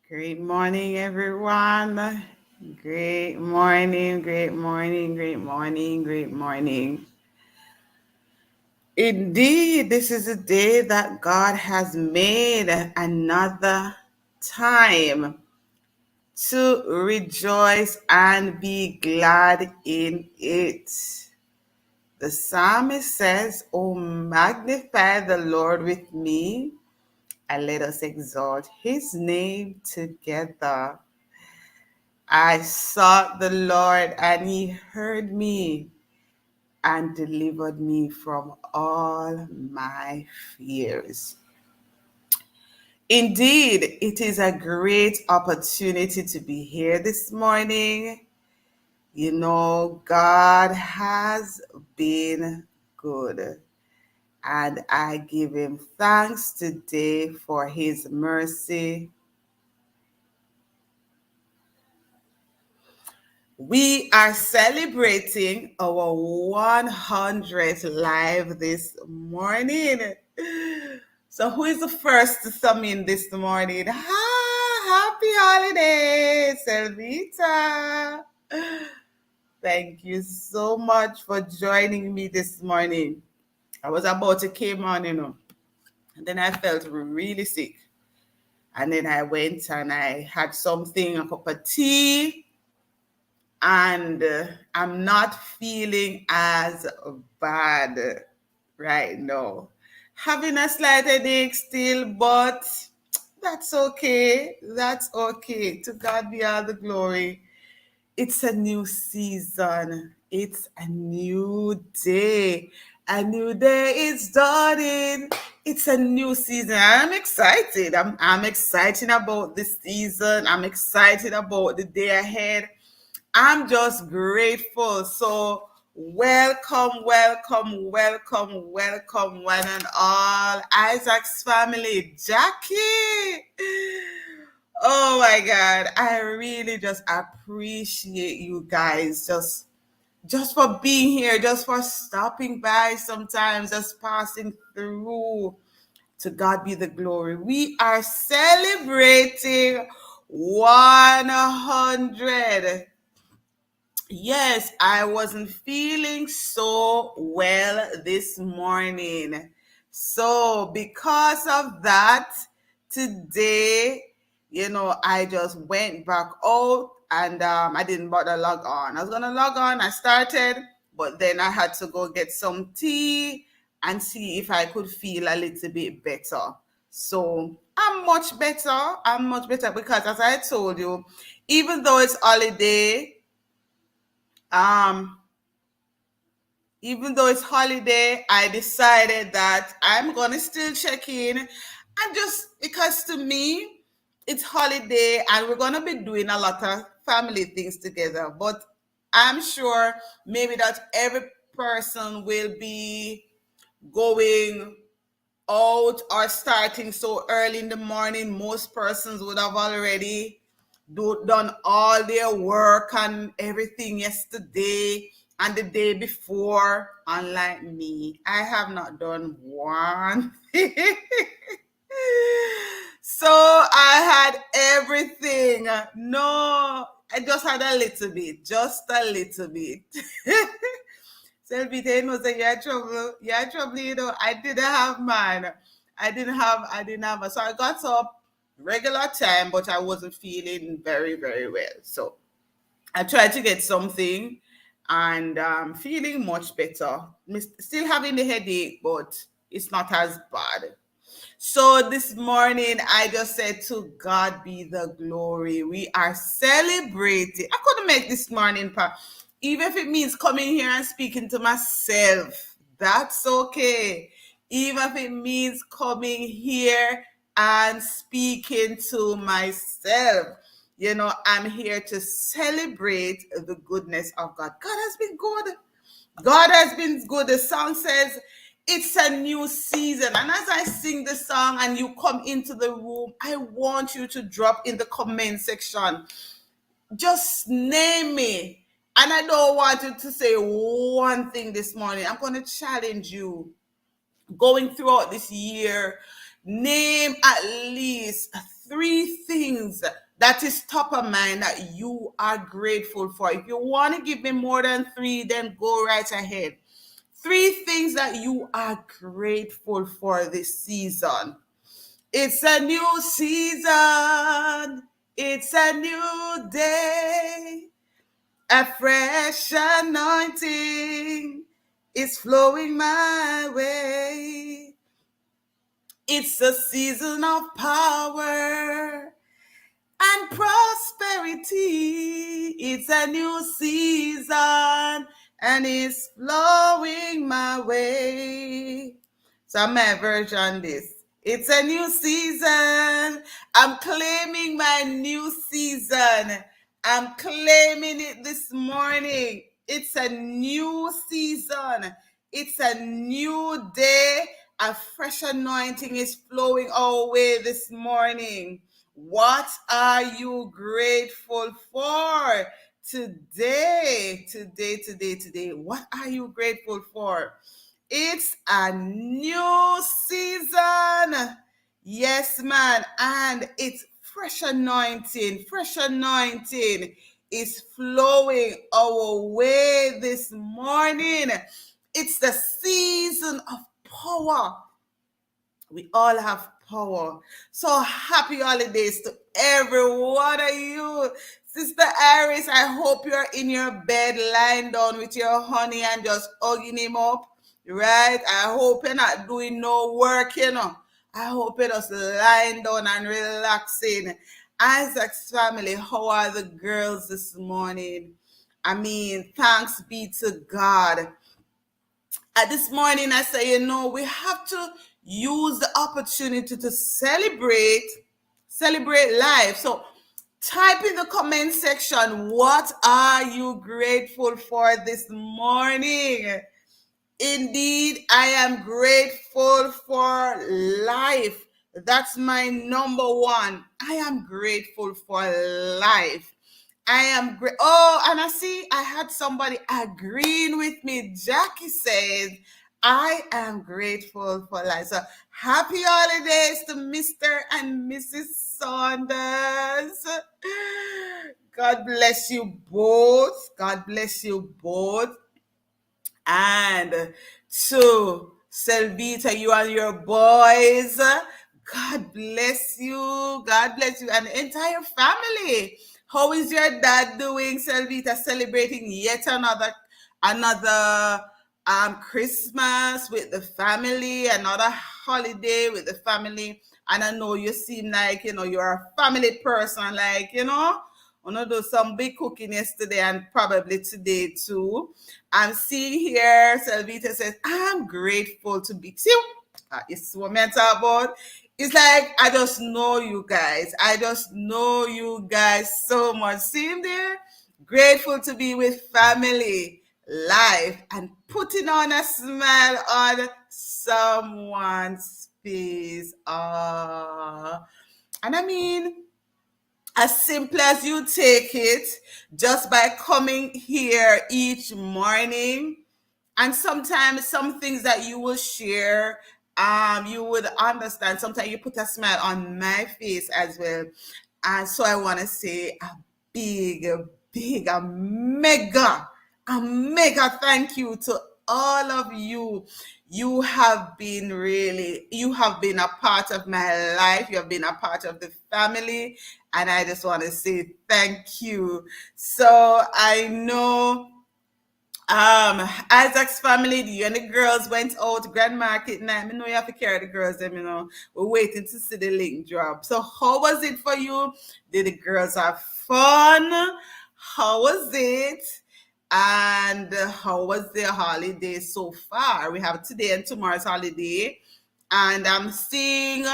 Great morning, everyone. Great morning, great morning, great morning, great morning. Indeed, this is a day that God has made, another time to rejoice and be glad in it. The psalmist says, "Oh, magnify the Lord with me, and let us exalt his name together. I sought the Lord, and he heard me and delivered me from all my fears." Indeed, it is a great opportunity to be here this morning. You know, God has been good, and I give him thanks today for his mercy. We are celebrating our 100th live this morning. So, who is the first to sum in this morning? Happy holidays, Selvita. Thank you so much for joining me this morning. I was about to come on, and then I felt really sick. And then I went and I had something, a cup of tea, and I'm not feeling as bad right now. Having a slight headache still, but that's okay. That's okay. To God be all the glory. It's a new season. It's a new day. A new day is dawning. It's a new season. I'm excited. I'm excited about this season. I'm excited about the day ahead. I'm just grateful. So, welcome, welcome, welcome, welcome, one and all. Isaac's family, Jackie. Oh my God. I really just appreciate you guys just for being here, just for stopping by sometimes, just passing through. To God be the glory. We are celebrating 100. Yes, I wasn't feeling so well this morning. So, because of that, today, I just went back out and I didn't bother log on. I was going to log on, I started, but then I had to go get some tea and see if I could feel a little bit better. So, I'm much better. I'm much better because, as I told you, even though it's holiday, um, even though it's holiday, I decided that I'm gonna still check in, and just because to me it's holiday and we're gonna be doing a lot of family things together. But I'm sure maybe that every person will be going out or starting so early in the morning. Most persons would have already done all their work and everything yesterday and the day before. Unlike me, I have not done one thing. So I had everything. No, I just had a little bit, just a little bit. Selby was like, "Yeah, trouble, yeah, trouble." I didn't have mine. I didn't have. So I got up regular time, but I wasn't feeling very, very well. So I tried to get something, and feeling much better. Still having the headache, but it's not as bad. So this morning, I just said, to God be the glory. We are celebrating. I couldn't make this morning, even if it means coming here and speaking to myself. That's okay. Even if it means coming here and speaking to myself. I'm here to celebrate the goodness of God. God has been good. God has been good. The song says it's a new season. And as I sing the song and you come into the room, I want you to drop in the comment section. Just name me. And I don't want you to say one thing this morning. I'm going to challenge you going throughout this year. Name at least three things that is top of mind that you are grateful for. If you want to give me more than three, then go right ahead. Three things that you are grateful for this season. It's a new season. It's a new day. A fresh anointing is flowing my way. It's a season of power and prosperity. It's a new season and it's flowing my way. So my version this. It's a new season. I'm claiming my new season. I'm claiming it this morning. It's a new season. It's a new day. A fresh anointing is flowing our way this morning. What are you grateful for today? Today. What are you grateful for? It's a new season. Yes, man. And it's fresh anointing. Fresh anointing is flowing our way this morning. It's the season of power. We all have power. So happy holidays to every one of you. Sister Iris, I hope you're in your bed lying down with your honey and just hugging him up. Right? I hope you're not doing no work, you know. I hope you're just lying down and relaxing. Isaac's family, how are the girls this morning? I mean, thanks be to God. This morning I say, we have to use the opportunity to celebrate life. So type in the comment section, what are you grateful for this morning? Indeed, I am grateful for life. That's my number one. I am grateful for life. I am great. Oh, and I see I had somebody agreeing with me. Jackie says, I am grateful for life. So happy holidays to Mr. and Mrs. Saunders. God bless you both. God bless you both. And to Selvita, you and your boys, God bless you. God bless you and the entire family. How is your dad doing, Selvita? Celebrating yet another Christmas with the family, another holiday with the family. And I know you seem like, you're a family person, like, I'm gonna do some big cooking yesterday and probably today too. I'm seeing here, Selvita says, I'm grateful to be. See, it's what I'm talking about. It's like, I just know you guys. I just know you guys so much. See him there? Grateful to be with family, life, and putting on a smile on someone's face. And I mean, as simple as you take it, just by coming here each morning, and sometimes some things that you will share, you would understand. Sometimes you put a smile on my face as well. And so I want to say a big, a mega thank you to all of you. You have been a part of my life. You have been a part of the family. And I just want to say thank you. So I know Isaac's family, you and the girls went out to Grand Market night. I know you have to carry the girls them, We're waiting to see the link drop. So how was it for you? Did the girls have fun? How was it? And how was their holiday so far? We have today and tomorrow's holiday. And I'm seeing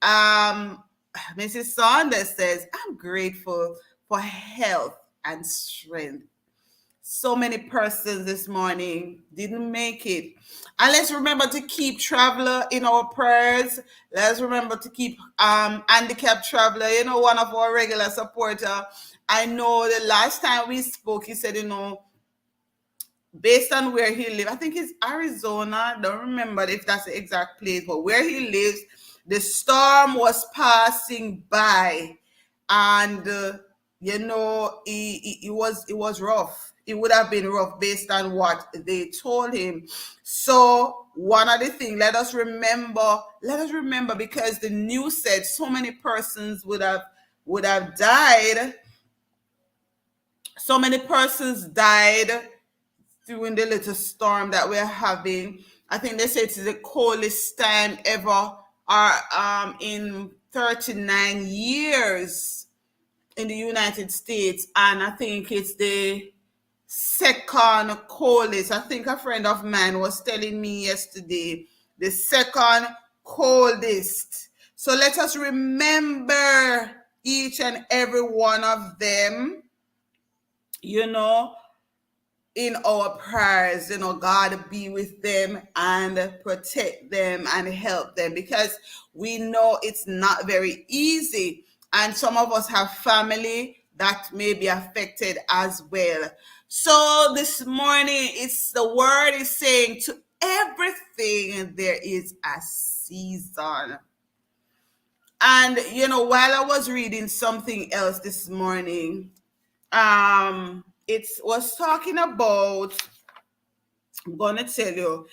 Mrs. Saunders says, I'm grateful for health and strength. So many persons this morning didn't make it. And let's remember to keep traveler in our prayers. Let's remember to keep handicapped traveler, one of our regular supporter. I know the last time we spoke, he said, based on where he lives, I think it's Arizona. I don't remember if that's the exact place, but where he lives, The storm was passing by, and it was rough. It would have been rough based on what they told him. So one of the things, let us remember, because the news said so many persons would have died. So many persons died during the little storm that we're having. I think they say it's the coldest time ever, or in 39 years in the United States, and I think it's the second coldest. I think a friend of mine was telling me yesterday, the second coldest. So let us remember each and every one of them, you know, in our prayers. God be with them and protect them and help them, because we know it's not very easy. And some of us have family that may be affected as well. So this morning, it's the word is saying, to everything there is a season. And while I was reading something else this morning, it was talking about, I'm gonna tell you,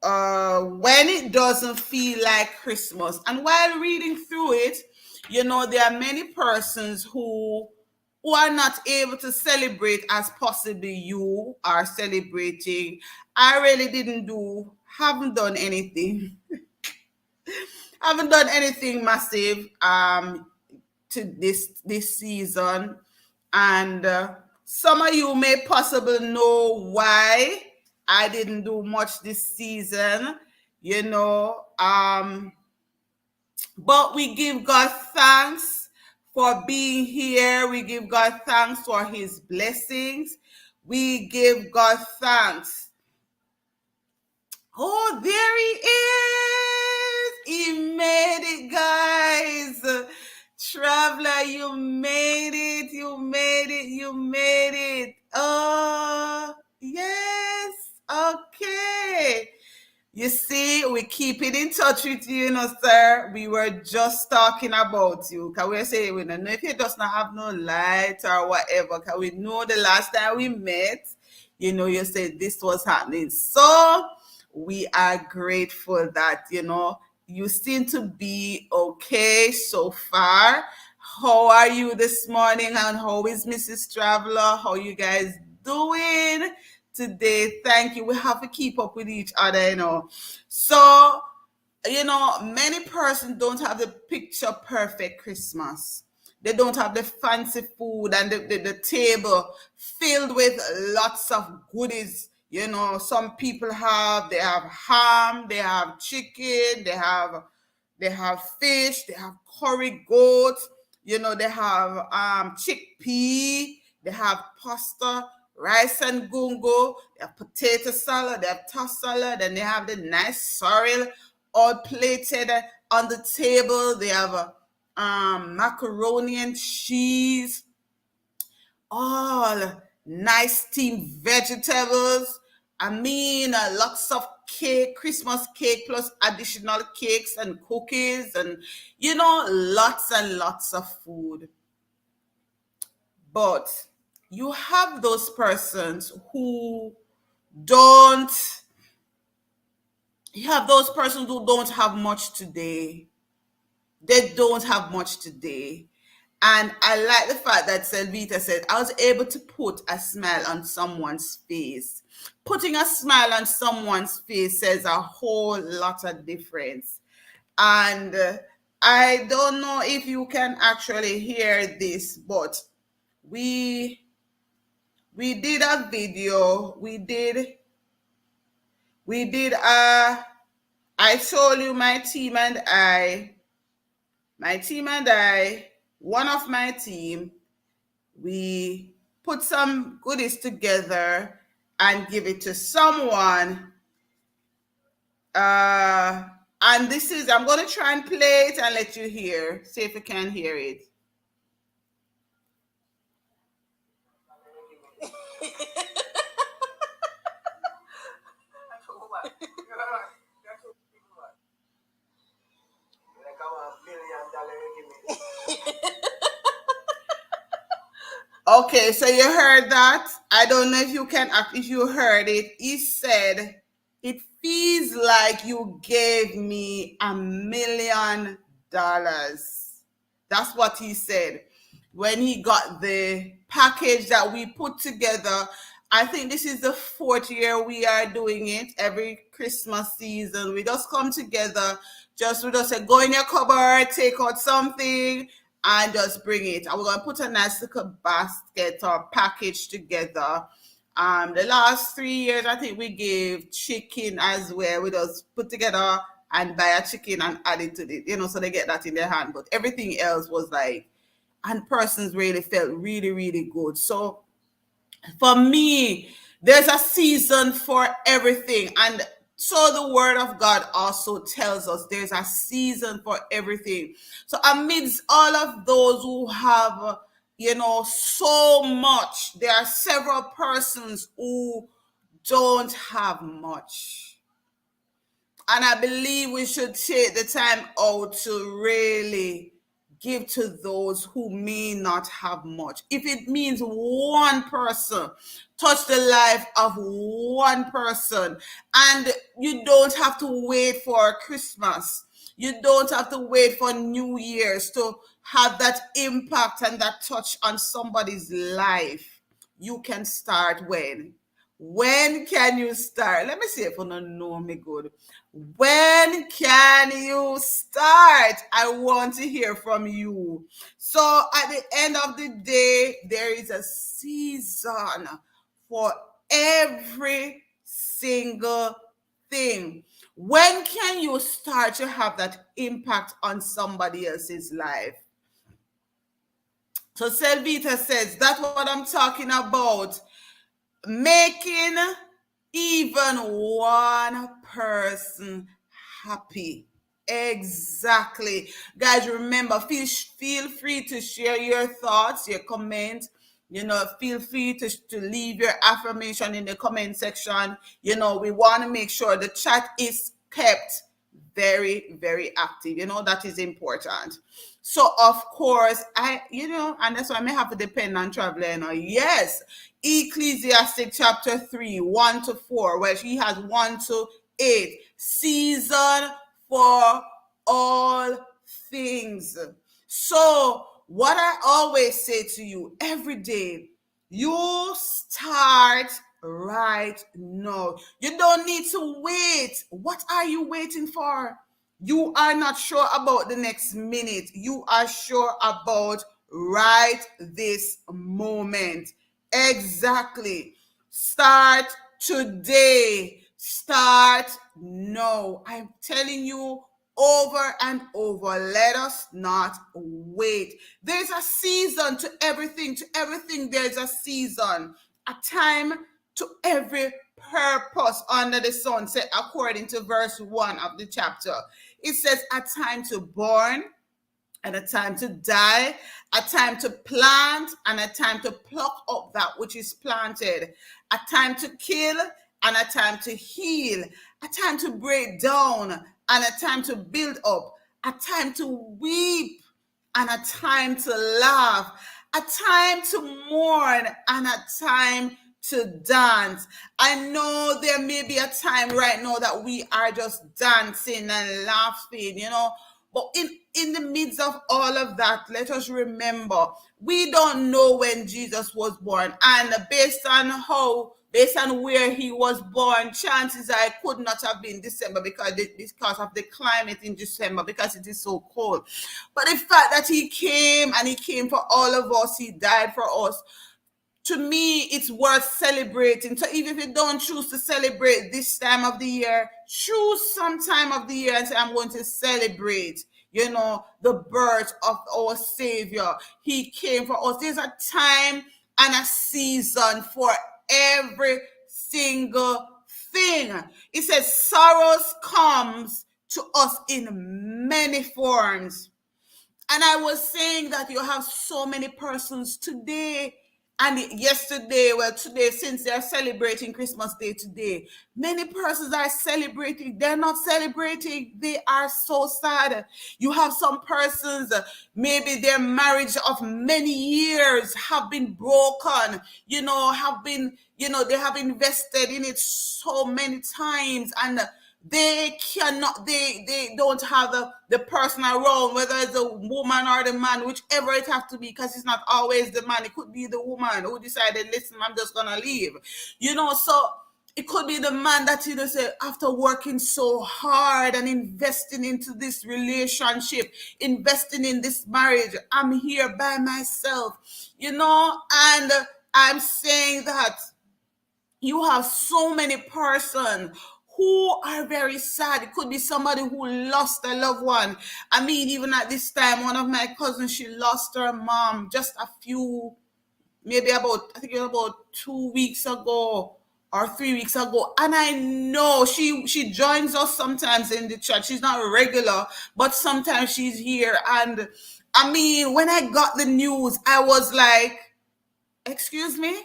when it doesn't feel like Christmas. And while reading through it, there are many persons who are not able to celebrate as possibly you are celebrating. I really haven't done anything, haven't done anything massive to this season. And some of you may possibly know why I didn't do much this season, you know. But we give God thanks for being here. We give God thanks for his blessings. We give God thanks. Oh, there he is. He made it, guys. Traveler, you made it. You made it. You made it. Oh, yes. Okay. You see, we keep it in touch with you, sir. We were just talking about you. Can we say, we don't know if you just not have no light or whatever. Can we know the last time we met, you said this was happening. So we are grateful that, you seem to be okay so far. How are you this morning? And how is Mrs. Traveler? How you guys doing today? Thank you. We have to keep up with each other. So, many persons don't have the picture perfect Christmas. They don't have the fancy food and the table filled with lots of goodies. Some people they have ham, they have chicken, they have fish, they have curry goat, they have chickpea, they have pasta, rice and gungo, they have potato salad, they have tossed salad, and they have the nice sorrel all plated on the table. They have macaroni and cheese, all nice steamed vegetables. I mean, lots of cake, Christmas cake, plus additional cakes and cookies, and lots and lots of food. But you have those persons don't, who don't have much today. They don't have much today. And I like the fact that Selvita said, I was able to put a smile on someone's face. Putting a smile on someone's face says a whole lot of difference. And I don't know if you can actually hear this, but we did a video. I told you my team and I, one of my team, we put some goodies together and give it to someone. And I'm going to try and play it and let you hear. See if you can hear it. Okay, so you heard that. I don't know if you can, if you heard it. He said, "It feels like you gave me $1 million." That's what he said when he got the package that we put together. I think this is the fourth year we are doing it. Every Christmas season, we just come together. We just say, go in your cupboard, take out something, and just bring it. And we're gonna put a nice little basket or package together. The last 3 years, I think we gave chicken as well. We just put together and buy a chicken and add it to it, so they get that in their hand. But everything else was like, and persons really felt really, really good. So for me, there's a season for everything. And so the word of God also tells us there's a season for everything. So amidst all of those who have, so much, there are several persons who don't have much. And I believe we should take the time out to really give to those who may not have much. If it means one person, touch the life of one person, and you don't have to wait for Christmas. You don't have to wait for New Year's to have that impact and that touch on somebody's life. You can start when? When can you start? Let me see if you don't know me good. When can you start? I want to hear from you. So at the end of the day, there is a season for every single thing. When can you start to have that impact on somebody else's life? So Selvita says, that's what I'm talking about. Making even one person happy. Exactly. Guys, remember, feel free to share your thoughts, your comments. Feel free to leave your affirmation in the comment section. We want to make sure the chat is kept very, very active. That is important. So of course, and that's why I may have to depend on traveling. Yes, Ecclesiastic chapter 3, 1-4, where he has 1-8. Season for all things. So what I always say to you every day, you start right now. You don't need to wait. What are you waiting for? You are not sure about the next minute. You are sure about right this moment. Exactly. Start today. Start now. I'm telling you over and over, let us not wait. There's a season to everything. To everything, there's a season. A time to every purpose under the sun, said according to verse 1 of the chapter. It says a time to born and a time to die, a time to plant and a time to pluck up that which is planted, a time to kill and a time to heal, a time to break down and a time to build up, a time to weep and a time to laugh, a time to mourn and a time to dance. I know there may be a time right now that we are just dancing and laughing, but in the midst of all of that, let us remember, we don't know when Jesus was born. And based on where he was born, chances are it could not have been December because of the climate in December, because it is so cold. But the fact that he came and he came for all of us, he died for us, to me, it's worth celebrating. So even if you don't choose to celebrate this time of the year, choose some time of the year and say, I'm going to celebrate, the birth of our Savior. He came for us. There's a time and a season for every single thing. It says sorrows comes to us in many forms. And I was saying that you have so many persons today And yesterday, well, today, since they're celebrating Christmas Day today, many persons are celebrating. They're not celebrating. They are so sad. You have some persons, maybe their marriage of many years have been broken, have been, they have invested in it so many times, and they cannot, they don't have the person around, whether it's the woman or the man, whichever it has to be, because it's not always the man. It could be the woman who decided, listen, I'm just gonna leave, so it could be the man that, say, after working so hard and investing into this relationship, investing in this marriage, I'm here by myself, and I'm saying that you have so many persons who are very sad. It could be somebody who lost a loved one. I mean, even at this time, one of my cousins, she lost her mom just a few, maybe about, I think it was about 2 weeks ago or 3 weeks ago. And I know she joins us sometimes in the church. She's not regular, but sometimes she's here. And I mean, when I got the news, I was like, excuse me,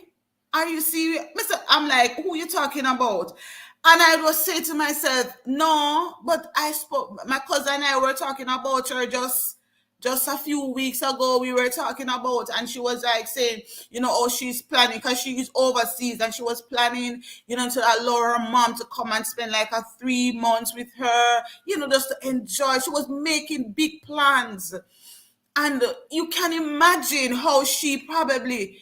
are you serious, Mister? I'm like, who you talking about? And I was saying to myself, no, but I spoke, my cousin and I were talking about her just a few weeks ago. We were talking about, and she was like saying, oh, she's planning, because she is overseas, and she was planning, to allow her mom to come and spend like a 3 months with her, just to enjoy. She was making big plans. And you can imagine how she probably,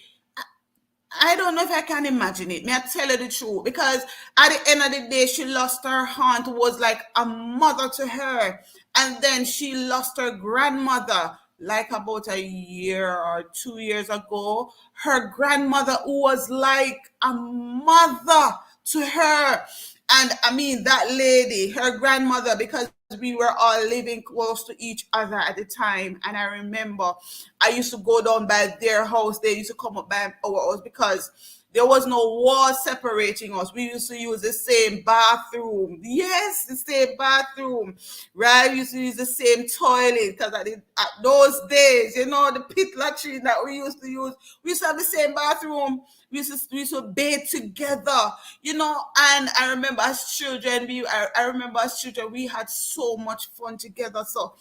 I don't know if I can imagine it. May I tell you the truth? Because at the end of the day, she lost her aunt, who was like a mother to her. And then she lost her grandmother, like about a year or 2 years ago. Her grandmother, who was like a mother to her. And I mean, that lady, her grandmother, because we were all living close to each other at the time. And I remember I used to go down by their house. They used to come up by our house because there was no wall separating us. We used to use the same bathroom. Yes, the same bathroom, right? We used to use the same toilet, because at those days, the pit latrine that we used to use, we used to have the same bathroom. We used to bathe together, and I remember as children, I remember as children, we had so much fun together. So,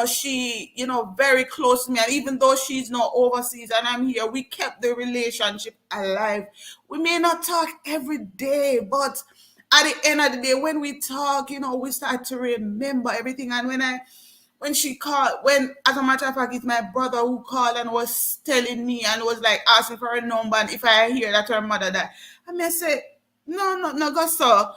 she, very close to me. And even though she's not overseas and I'm here, we kept the relationship alive. We may not talk every day, but at the end of the day, when we talk, we start to remember everything. And when she called, when, as a matter of fact, it's my brother who called and was telling me and was like asking for her number, and if I hear that her mother died, I may say, no, no, no, go so,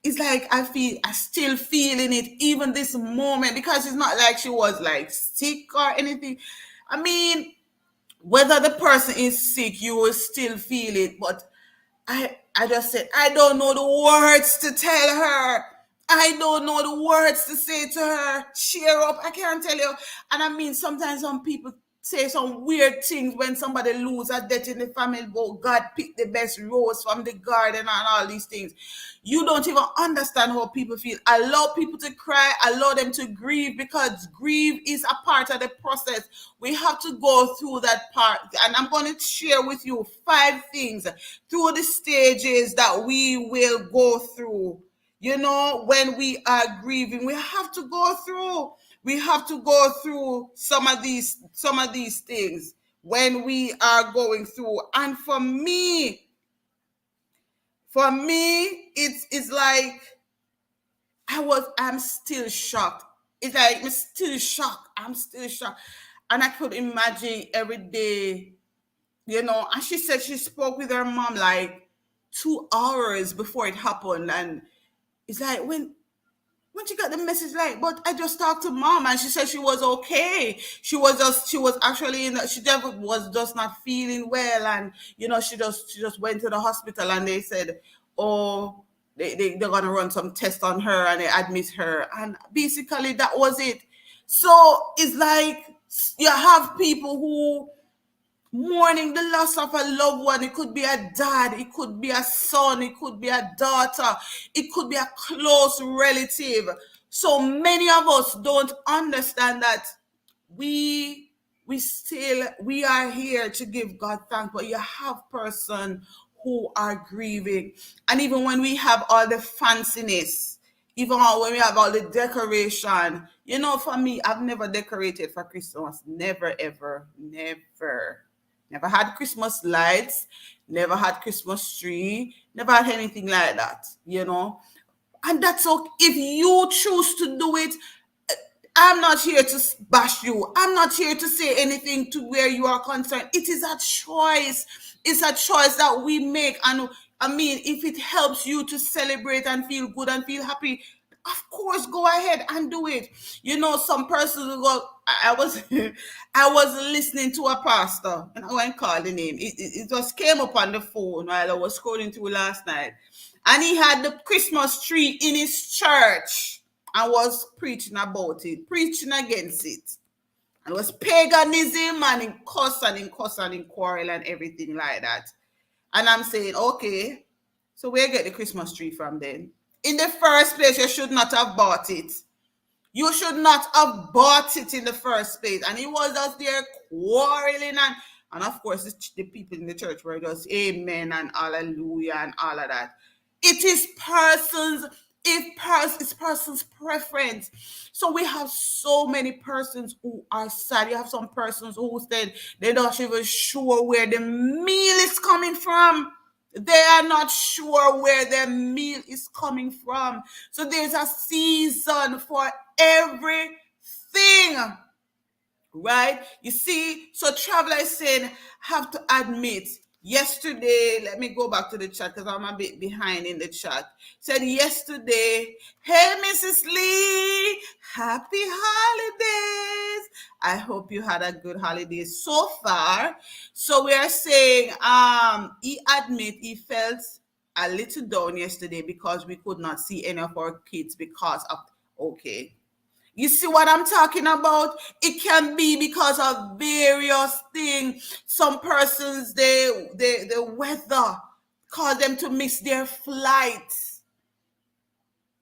it's like I still feeling it even this moment, because it's not like she was like sick or anything. I mean, whether the person is sick, you will still feel it. But I just said, I don't know the words to tell her. I don't know the words to say to her. Cheer up. I can't tell you. And I mean, sometimes some people say some weird things when somebody lose a death in the family. But God picked the best rose from the garden and all these things. You don't even understand how people feel. Allow people to cry. Allow them to grieve, because grief is a part of the process. We have to go through that part. And I'm going to share with you 5 things through the stages that we will go through. When we are grieving, we have to go through. We have to go through some of these things when we are going through. And for me, it's like I'm still shocked. It's like I'm still shocked. I'm still shocked. And I could imagine every day, and she said she spoke with her mom like 2 hours before it happened. And it's like when she got the message, like, but I just talked to mom and she said she was okay. She was actually she just was just not feeling well. And she just went to the hospital, and they said, oh, they're gonna run some tests on her and they admit her. And basically that was it. So it's like you have people who mourning the loss of a loved one. It could be a dad, it could be a son, it could be a daughter, it could be a close relative. So many of us don't understand that we we are here to give God thanks, but you have person who are grieving. And even when we have all the fanciness, even when we have all the decoration, for me, I've never decorated for Christmas. Never, ever, never. Never had Christmas lights, never had Christmas tree, never had anything like that. And that's okay. If you choose to do it, I'm not here to bash you. I'm not here to say anything to where you are concerned. It is a choice. It's a choice that we make. And I mean, if it helps you to celebrate and feel good and feel happy, of course, go ahead and do it. Some persons will go. I was, I was listening to a pastor, and I won't call the name. It just came up on the phone while I was scrolling through last night, and he had the Christmas tree in his church and was preaching about it, preaching against it. And it was paganism and in cuss and in quarrel and everything like that. And I'm saying, okay, so where get the Christmas tree from then? In the first place, you should not have bought it. You should not have bought it in the first place. And he was just there quarreling and of course the people in the church were just amen and hallelujah and all of that. It is it's person's preference. So we have so many persons who are sad. You have some persons who said they're not even sure where the meal is coming from. They are not sure where their meal is coming from. So there's a season for everything, right? You see, so traveler is saying, have to admit, yesterday, let me go back to the chat because I'm a bit behind in the chat. Said yesterday, hey, Mrs. Lee, happy holidays. I hope you had a good holiday so far. So we are saying, he admit he felt a little down yesterday because we could not see any of our kids because of, okay. You see what I'm talking about? It can be because of various things. Some persons, the weather cause them to miss their flights.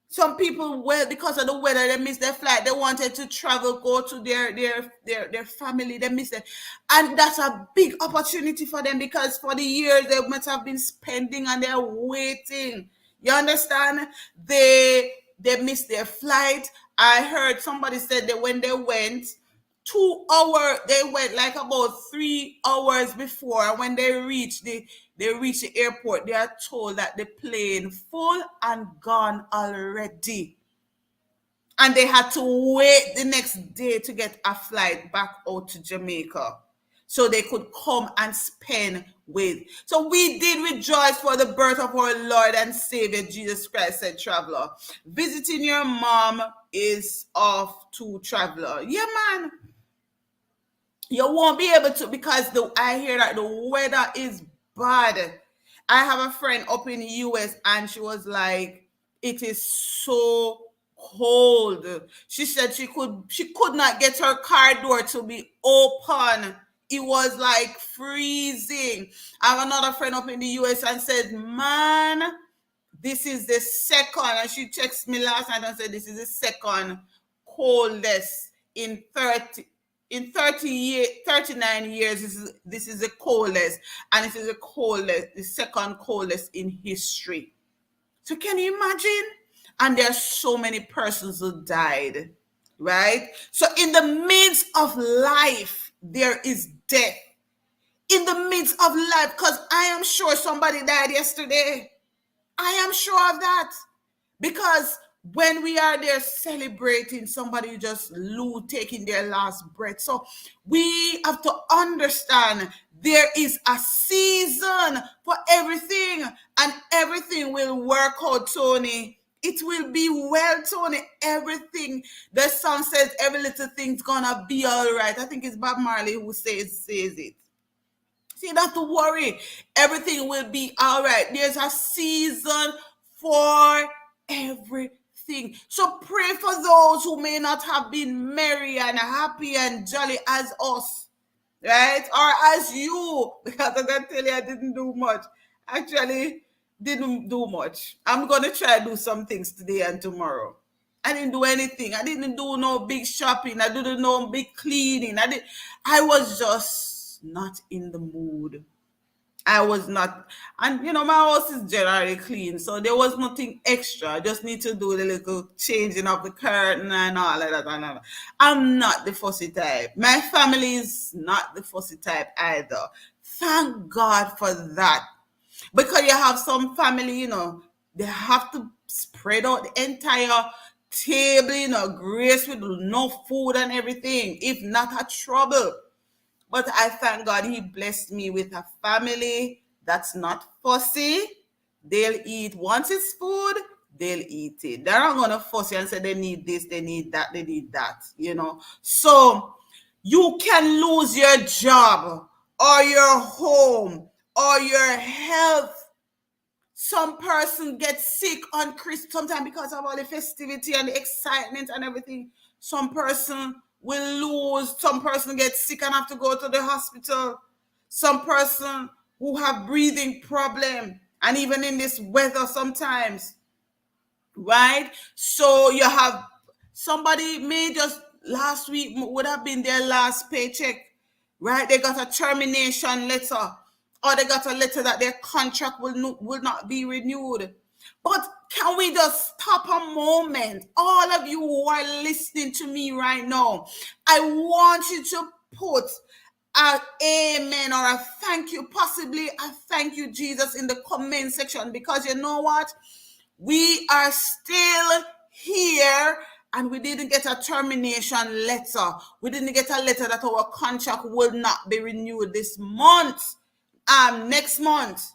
Some people, well, because of the weather, they missed their flight. They wanted to travel, go to their family. They missed it, and that's a big opportunity for them because for the years they must have been spending and they're waiting. You understand? They missed their flight. I heard somebody said that when they went 2 hours, they went like about 3 hours before. And when they reach the airport, they are told that the plane full and gone already. And they had to wait the next day to get a flight back out to Jamaica so they could come and spend with. So we did rejoice for the birth of our Lord and Savior Jesus Christ, said Traveler. Visiting your mom is off to Traveler. Yeah, man. You won't be able to because I hear that the weather is bad. I have a friend up in the US and she was like, it is so cold. She said she could not get her car door to be open. It was like freezing. I have another friend up in the US and said, man, this is the second, and she texted me last night and said this is the second coldest in 39 years. This is the coldest, and it is the second coldest in history. So can you imagine? And there are so many persons who died, right? So in the midst of life, there is death. In the midst of life, because I am sure somebody died yesterday. I am sure of that. Because when we are there celebrating, somebody just taking their last breath. So we have to understand there is a season for everything, and everything will work out, Tony. It will be well, Tony. Everything. The song says every little thing's gonna be all right. I think it's Bob Marley who says it. So you don't have to worry. Everything will be all right. There's a season for everything. So pray for those who may not have been merry and happy and jolly as us, right? Or as you, because I can tell you I didn't do much. Actually, didn't do much. I'm going to try to do some things today and tomorrow. I didn't do anything. I didn't do no big shopping. I didn't do no big cleaning. I was just not in the mood. I was not, and my house is generally clean, so there was nothing extra. I just need to do the little changing of the curtain and all of that. And all that. I'm not the fussy type. My family is not the fussy type either. Thank God for that. Because you have some family, they have to spread out the entire table, grace with no food and everything. If not, a trouble. But I thank God He blessed me with a family that's not fussy. They'll eat. Once it's food, they'll eat it. They're not gonna fussy and say they need this, they need that, they need that. So you can lose your job or your home or your health. Some person gets sick on Christmas sometimes because of all the festivity and the excitement and everything. Some person will lose. Some person gets sick and have to go to the hospital. Some person who have breathing problem, and even in this weather sometimes, right? So you have somebody may just last week would have been their last paycheck, right? They got a termination letter, or they got a letter that their contract will not be renewed. But can we just stop a moment? All of you who are listening to me right now, I want you to put a amen or a thank you, possibly a thank you, Jesus, in the comment section, because you know what? We are still here and we didn't get a termination letter. We didn't get a letter that our contract will not be renewed this month, next month.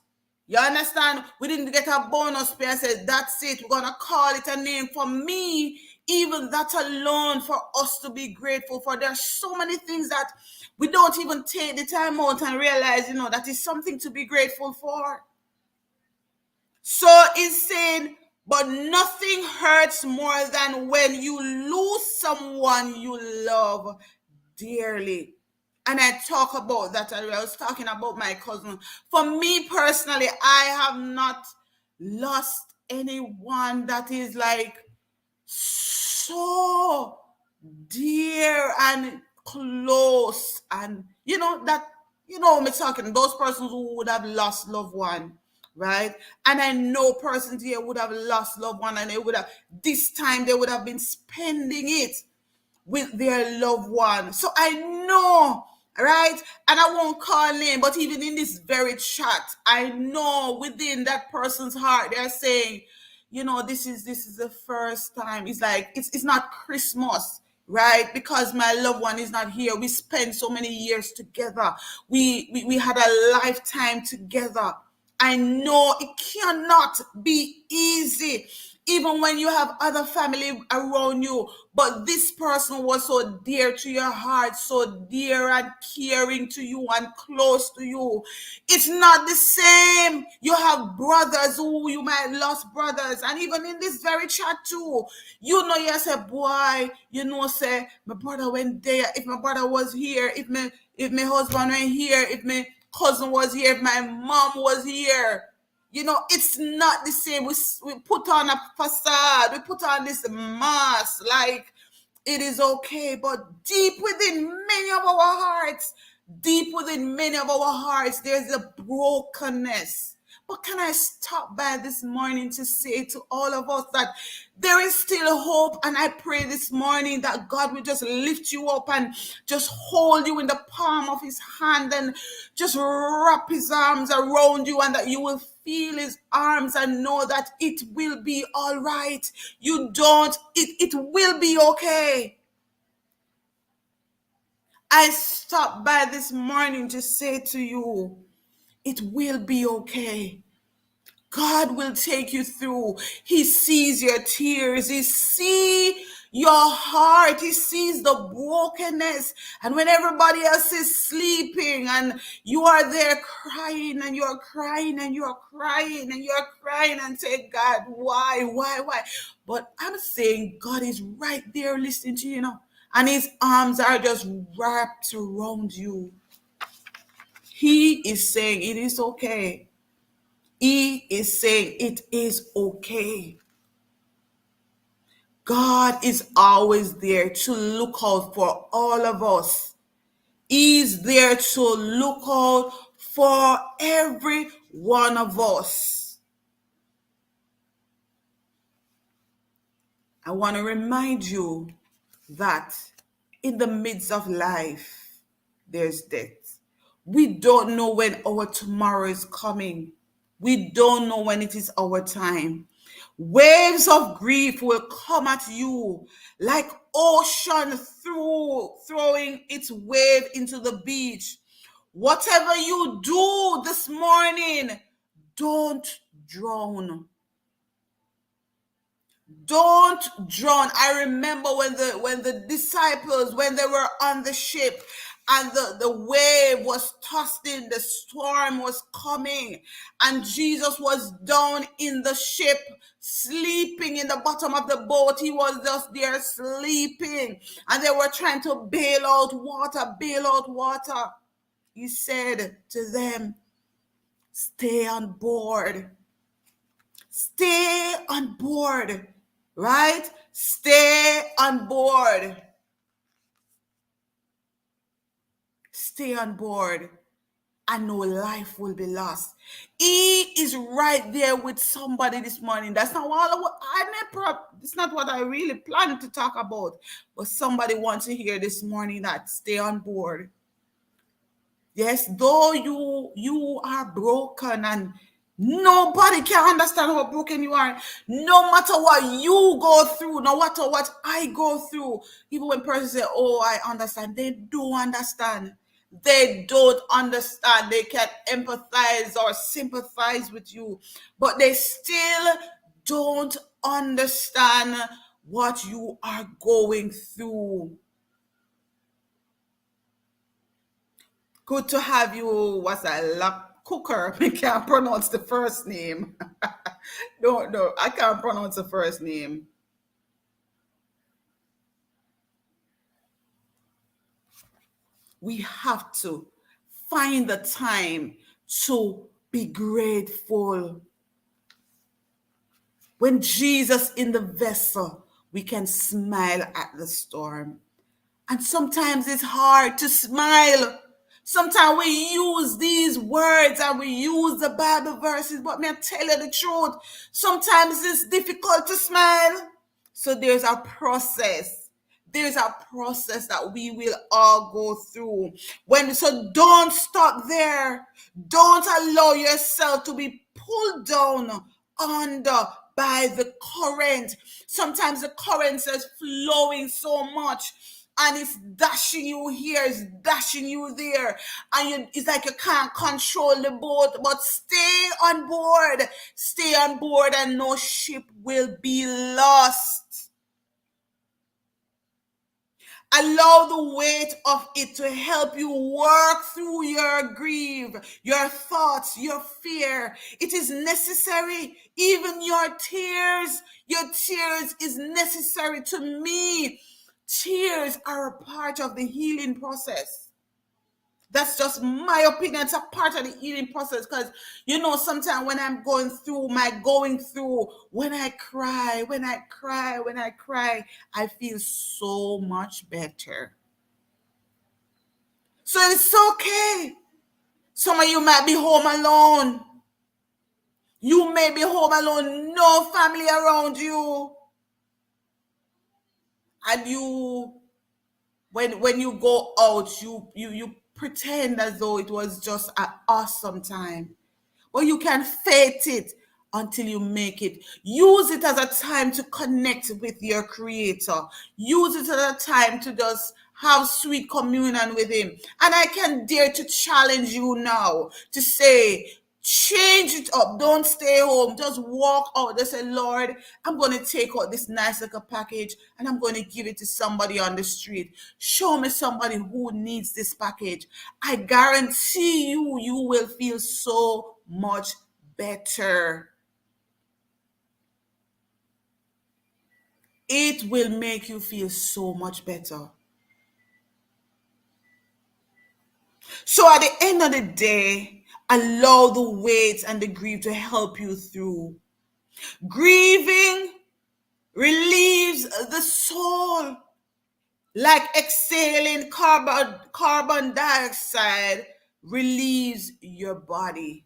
You understand? We didn't get a bonus pay. I said, that's it. We're going to call it a name. For me, even that alone, for us to be grateful for. There's so many things that we don't even take the time out and realize, that is something to be grateful for. So it's saying, but nothing hurts more than when you lose someone you love dearly. And I talk about that. I was talking about my cousin. For me personally, I have not lost anyone that is like so dear and close. And me talking those persons who would have lost loved one, right? And I know persons here would have lost loved one, and they would have this time they would have been spending it with their loved one. So I know, right? And I won't call name, but even in this very chat, I know within that person's heart, they're saying, this is the first time. It's like it's not Christmas, right? Because my loved one is not here. We spent so many years together. We had a lifetime together. I know it cannot be easy, even when you have other family around you. But this person was so dear to your heart, so dear and caring to you and close to you. It's not the same. You have brothers who you might lost brothers, and even in this very chat too, you say, boy, say my brother went there. If my brother was here, if my husband went here, if my cousin was here, if my mom was here. It's not the same. We put on a facade, we put on this mask, like it is okay, but deep within many of our hearts, there's a brokenness. But can I stop by this morning to say to all of us that there is still hope? And I pray this morning that God will just lift you up and just hold you in the palm of His hand and just wrap His arms around you, and that you will feel His arms and know that it will be all right. It will be okay. I stopped by this morning to say to you, it will be okay. God will take you through. He sees your tears. He sees your heart. He sees the brokenness. And when everybody else is sleeping and you are there crying and you're crying and you're crying and you're crying and say, God, why? But I'm saying God is right there listening to you, and His arms are just wrapped around you. He is saying it is okay. He is saying it is okay. God is always there to look out for all of us. He's there to look out for every one of us. I want to remind you that in the midst of life, there's death. We don't know when our tomorrow is coming. We don't know when it is our time. Waves of grief will come at you like ocean throwing its wave into the beach. Whatever you do this morning, don't drown. Don't drown. I remember when the disciples, when they were on the ship and the wave was tossing, the storm was coming, and Jesus was down in the ship, sleeping in the bottom of the boat. He was just there sleeping, and they were trying to bail out water. He said to them, stay on board. Stay on board, right? Stay on board. Stay on board. And no life will be lost. He is right there with somebody this morning. That's not it's not what I really planned to talk about. But somebody wants to hear this morning that stay on board. Yes, though you are broken and nobody can understand how broken you are. No matter what you go through, no matter what I go through, even when persons say, oh, I understand, they don't understand. They don't understand. They can empathize or sympathize with you, but they still don't understand what you are going through. Good to have you. What's that? Cooker. I can't pronounce the first name. No, I can't pronounce the first name. We have to find the time to be grateful. When Jesus in the vessel, we can smile at the storm. And sometimes it's hard to smile. Sometimes we use these words and we use the Bible verses, but may I tell you the truth, sometimes it's difficult to smile. So there's a process. There's a process that we will all go through. So don't stop there. Don't allow yourself to be pulled down under by the current. Sometimes the current is flowing so much and it's dashing you here, it's dashing you there, and it's like you can't control the boat. But stay on board, and no ship will be lost. Allow the weight of it to help you work through your grief, your thoughts, your fear. It is necessary. Even your tears is necessary to me. Tears are a part of the healing process. That's just my opinion. It's a part of the healing process because, sometimes when I'm going through, when I cry, I feel so much better. So it's okay. Some of you might be home alone. You may be home alone, no family around you. And when you go out, you pretend as though it was just an awesome time. But you can fake it until you make it. Use it as a time to connect with your creator. Use it as a time to just have sweet communion with him. And I can dare to challenge you now to say, change it up. Don't stay home. Just walk out. Just say, Lord, I'm going to take out this nice little package and I'm going to give it to somebody on the street. Show me somebody who needs this package. I guarantee you will feel so much better. It will make you feel so much better. So at the end of the day, allow the weight and the grief to help you through. Grieving, relieves the soul, like exhaling carbon dioxide relieves your body.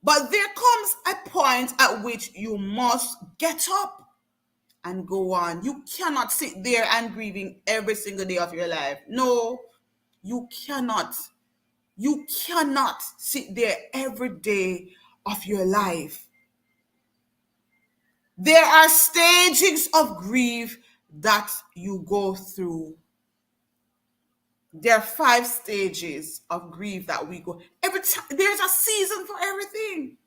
But there comes a point at which you must get up and go on. You cannot sit there and grieving every single day of your life. No, you cannot. You cannot sit there every day of your life. There are stages of grief that you go through. There are 5 stages of grief that we go. Every time there's a season for everything.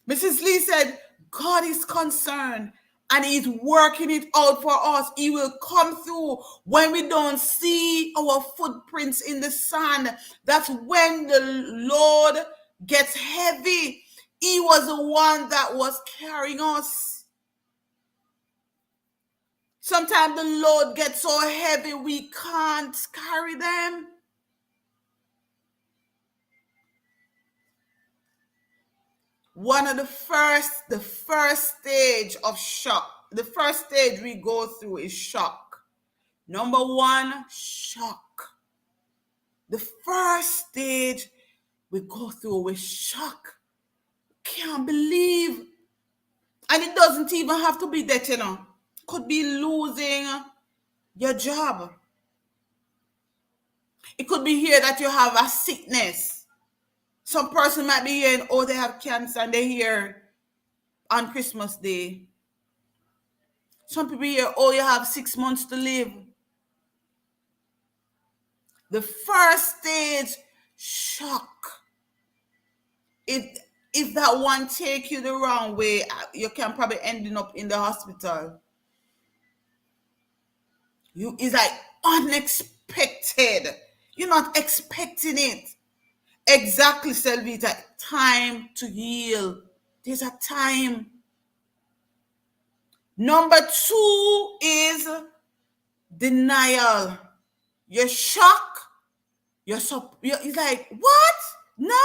Mrs. Lee said, God is concerned and He's working it out for us. He will come through when we don't see our footprints in the sand. That's when the Lord gets heavy. He was the one that was carrying us. Sometimes the load gets so heavy we can't carry them. One of the first stage of shock, the first stage we go through is shock. Number one, shock. The first stage we go through is shock. Can't believe. And it doesn't even have to be that, Could be losing your job. It could be here that you have a sickness. Some person might be hearing, oh, they have cancer, and they're here on Christmas Day. Some people hear, oh, you have 6 months to live. The first stage, shock. If that one take you the wrong way, you can probably end up in the hospital. It's like unexpected. You're not expecting it. Exactly, Selvita. Time to heal. There's a time. Number 2 is denial. You're shocked. It's like, what? No?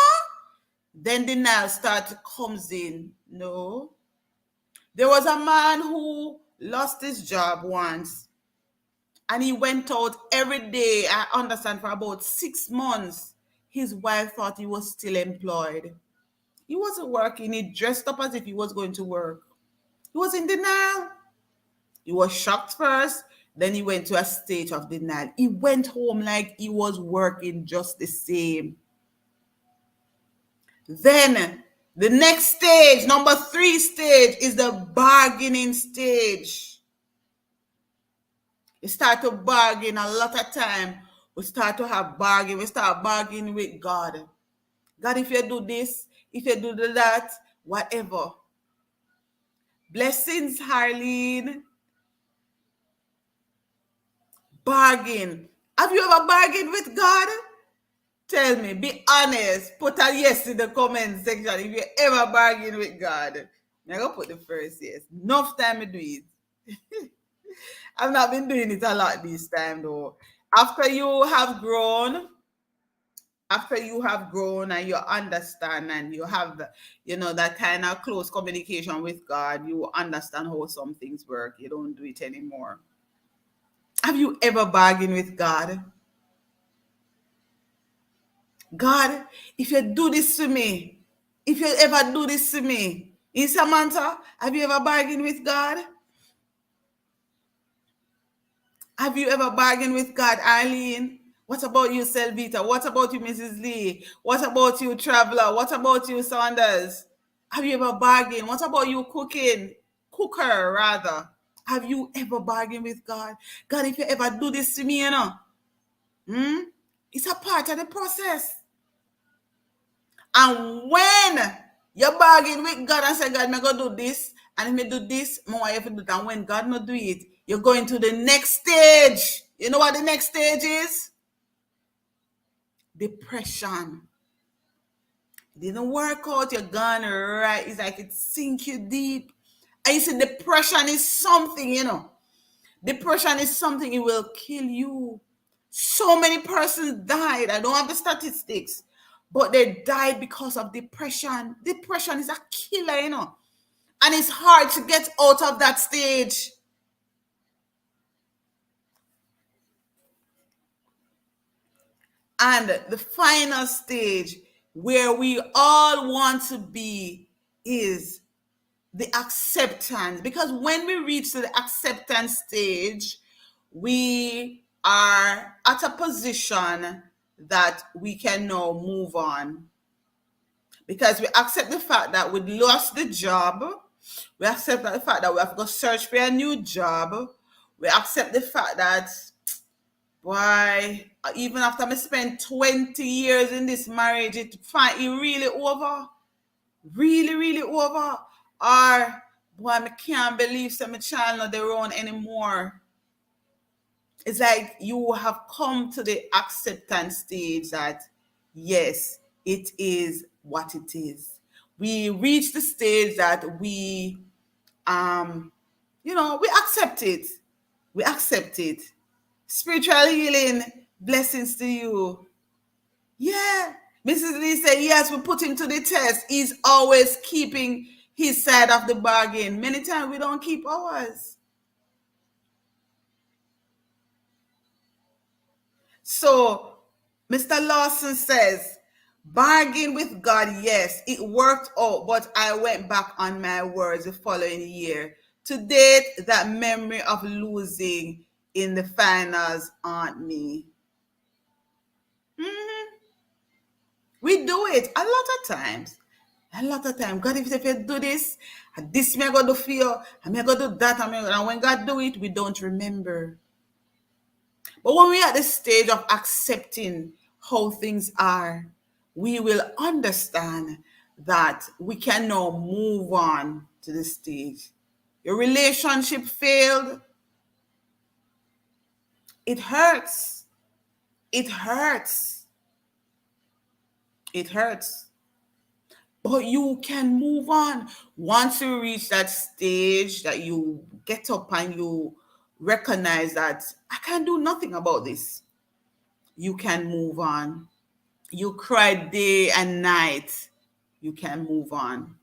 Then denial comes in. No. There was a man who lost his job once. And he went out every day, I understand, for about 6 months. His wife thought he was still employed. He wasn't working. He dressed up as if he was going to work. He was in denial. He was shocked first. Then he went to a state of denial. He went home like he was working just the same. Then the next stage, number 3 stage, is the bargaining stage. You start to bargain a lot of time. We start to have bargain. We start bargaining with God. God, if you do this, if you do that, whatever. Blessings, Harleen. Bargain. Have you ever bargained with God? Tell me, be honest. Put a yes in the comment section if you ever bargain with God. I'm going to put the first yes. Enough time to do it. I've not been doing it a lot this time though. After you have grown and you understand and you have, that kind of close communication with God, you understand how some things work. You don't do it anymore. Have you ever bargained with God? God, if you do this to me, if you ever do this to me, in Samantha, have you ever bargained with God? Have you ever bargained with God, Eileen? What about you, Selvita? What about you, Mrs. Lee? What about you, Traveler? What about you, Saunders? Have you ever bargained? What about you, Cooker, rather? Have you ever bargained with God? God, if you ever do this to me, it's a part of the process. And when you bargain with God and say, God, I'm going to do this, and if I do this, I want you to do that. And when God not do it, you're going to the next stage. You know what the next stage is? Depression. It didn't work out, you're gone, right? It's like it sink you deep. And you see, depression is something, Depression is something, it will kill you. So many persons died. I don't have the statistics, but they died because of depression. Depression is a killer, And it's hard to get out of that stage. And the final stage where we all want to be is the acceptance. Because when we reach the acceptance stage, we are at a position that we can now move on. Because we accept the fact that we lost the job, we accept the fact that we have to go search for a new job, we accept the fact that, why, even after I spent 20 years in this marriage, it really over, really over. Or, boy, I can't believe some child not their own anymore. It's like you have come to the acceptance stage that, yes, it is what it is. We reach the stage that um, we accept it. We accept it. Spiritual healing, blessings to you. Yeah. Mrs. Lee said, yes, we put him to the test. He's always keeping his side of the bargain. Many times we don't keep ours. So, Mr. Lawson says, bargain with God, yes, it worked out, but I went back on my words the following year. To date, that memory of losing in the finals haunt me. Mhm. We do it a lot of times. A lot of time. God, if you do this, and this may go do for you, and may go do that, and when God do it, we don't remember. But when we're at the stage of accepting how things are, we will understand that we can now move on to the stage. Your relationship failed, it hurts. It hurts. It hurts. But you can move on. Once you reach that stage that you get up and you recognize that I can do nothing about this, you can move on. You cry day and night, you can move on.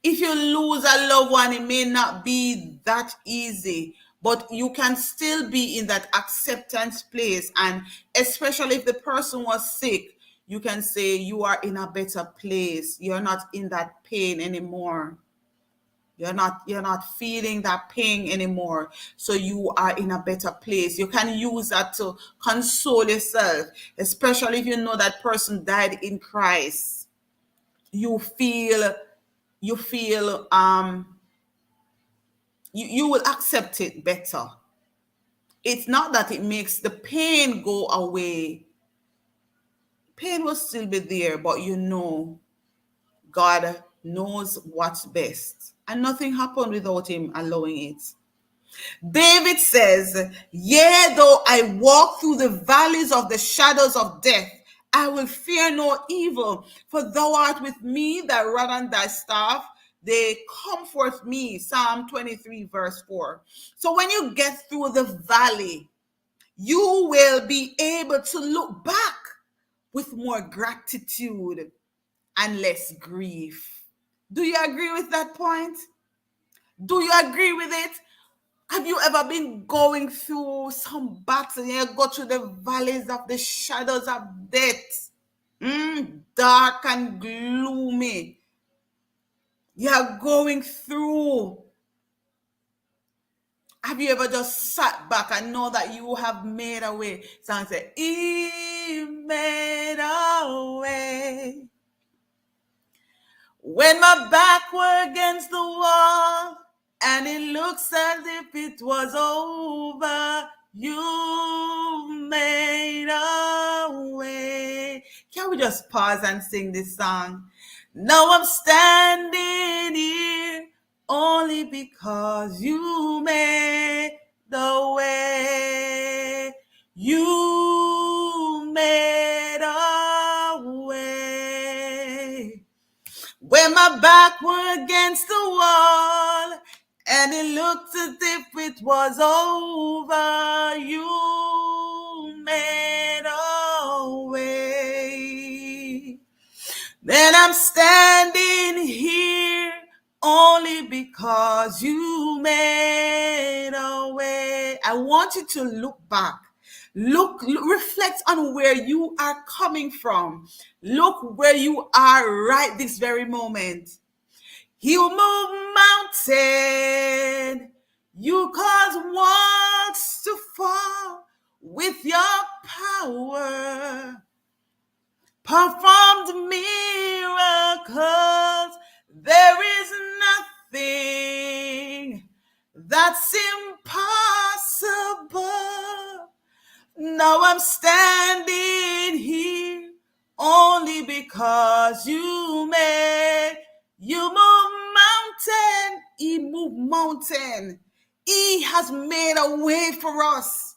If you lose a loved one, it may not be that easy, but you can still be in that acceptance place. And especially if the person was sick, you can say you are in a better place. You're not in that pain anymore. You're not feeling that pain anymore. So you are in a better place. You can use that to console yourself, especially if you know that person died in Christ. You feel you feel you will accept it better. It's not that it makes the pain go away. Pain will still be there, but God knows what's best. And nothing happened without him allowing it. David says, yea, though I walk through the valleys of the shadows of death, I will fear no evil, for thou art with me, thy rod and thy staff, they comfort me. Psalm 23, verse 4. So when you get through the valley, you will be able to look back with more gratitude and less grief. Do you agree with that point? Do you agree with it? Have you ever been going through some battle? You go through the valleys of the shadows of death, dark and gloomy. You're going through. Have you ever just sat back and know that you have made a way? Someone say, he made a way. When my back were against the wall, and it looks as if it was over, you made a way. Can we just pause and sing this song? Now I'm standing here only because you made the way. You made a way. When my back were against the wall, and it looked as if it was over, you made a way. Then I'm standing here only because you made a way. I want you to look back. Reflect on where you are coming from. Look where you are right this very moment. You move mountain. You cause walls to fall with your power. Performed miracles. There is nothing that's impossible. Now I'm standing here only because you move mountain. He moved mountain. He has made a way for us.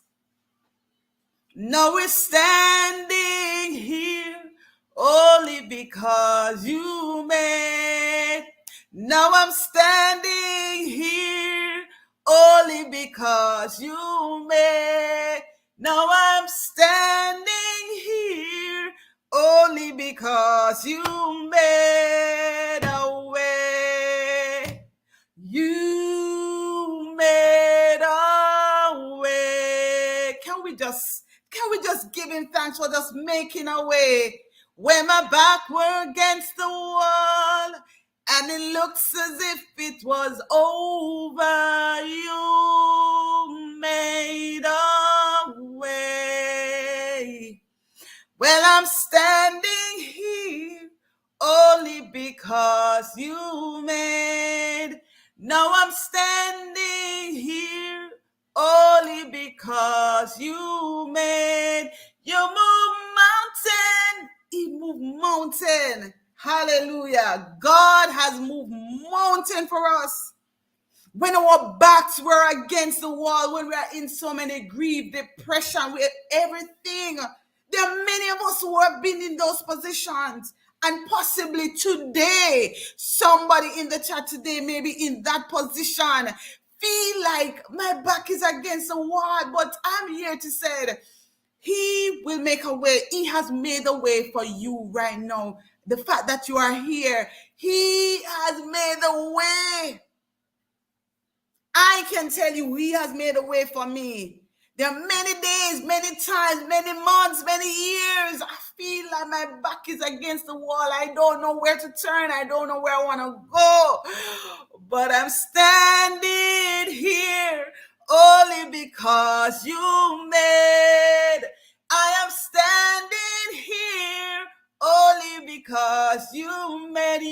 Now we're standing here only because you made. Now I'm standing here only because you made. Now I'm standing here only because you made a way. You made a way. Can we just give him thanks for just making a way? When my back were against the wall and it looks as if it was over, you made a way. Well, I'm standing here only because you made. Now I'm standing here only because you made. You move mountain. He moved mountain. Hallelujah. God has moved mountain for us. When our backs were against the wall, when we are in so many grief, depression, with everything. There are many of us who have been in those positions. And possibly today, somebody in the chat today may be in that position. Feel like my back is against the wall, but I'm here to say that he will make a way. He has made a way for you right now. The fact that you are here, he has made a way. I can tell you, he has made a way for me. There are many days, many times, many months, many years. I feel like my back is against the wall. I don't know where to turn. I don't know where I want to go. But I'm standing here only because you made. I am standing here only because you made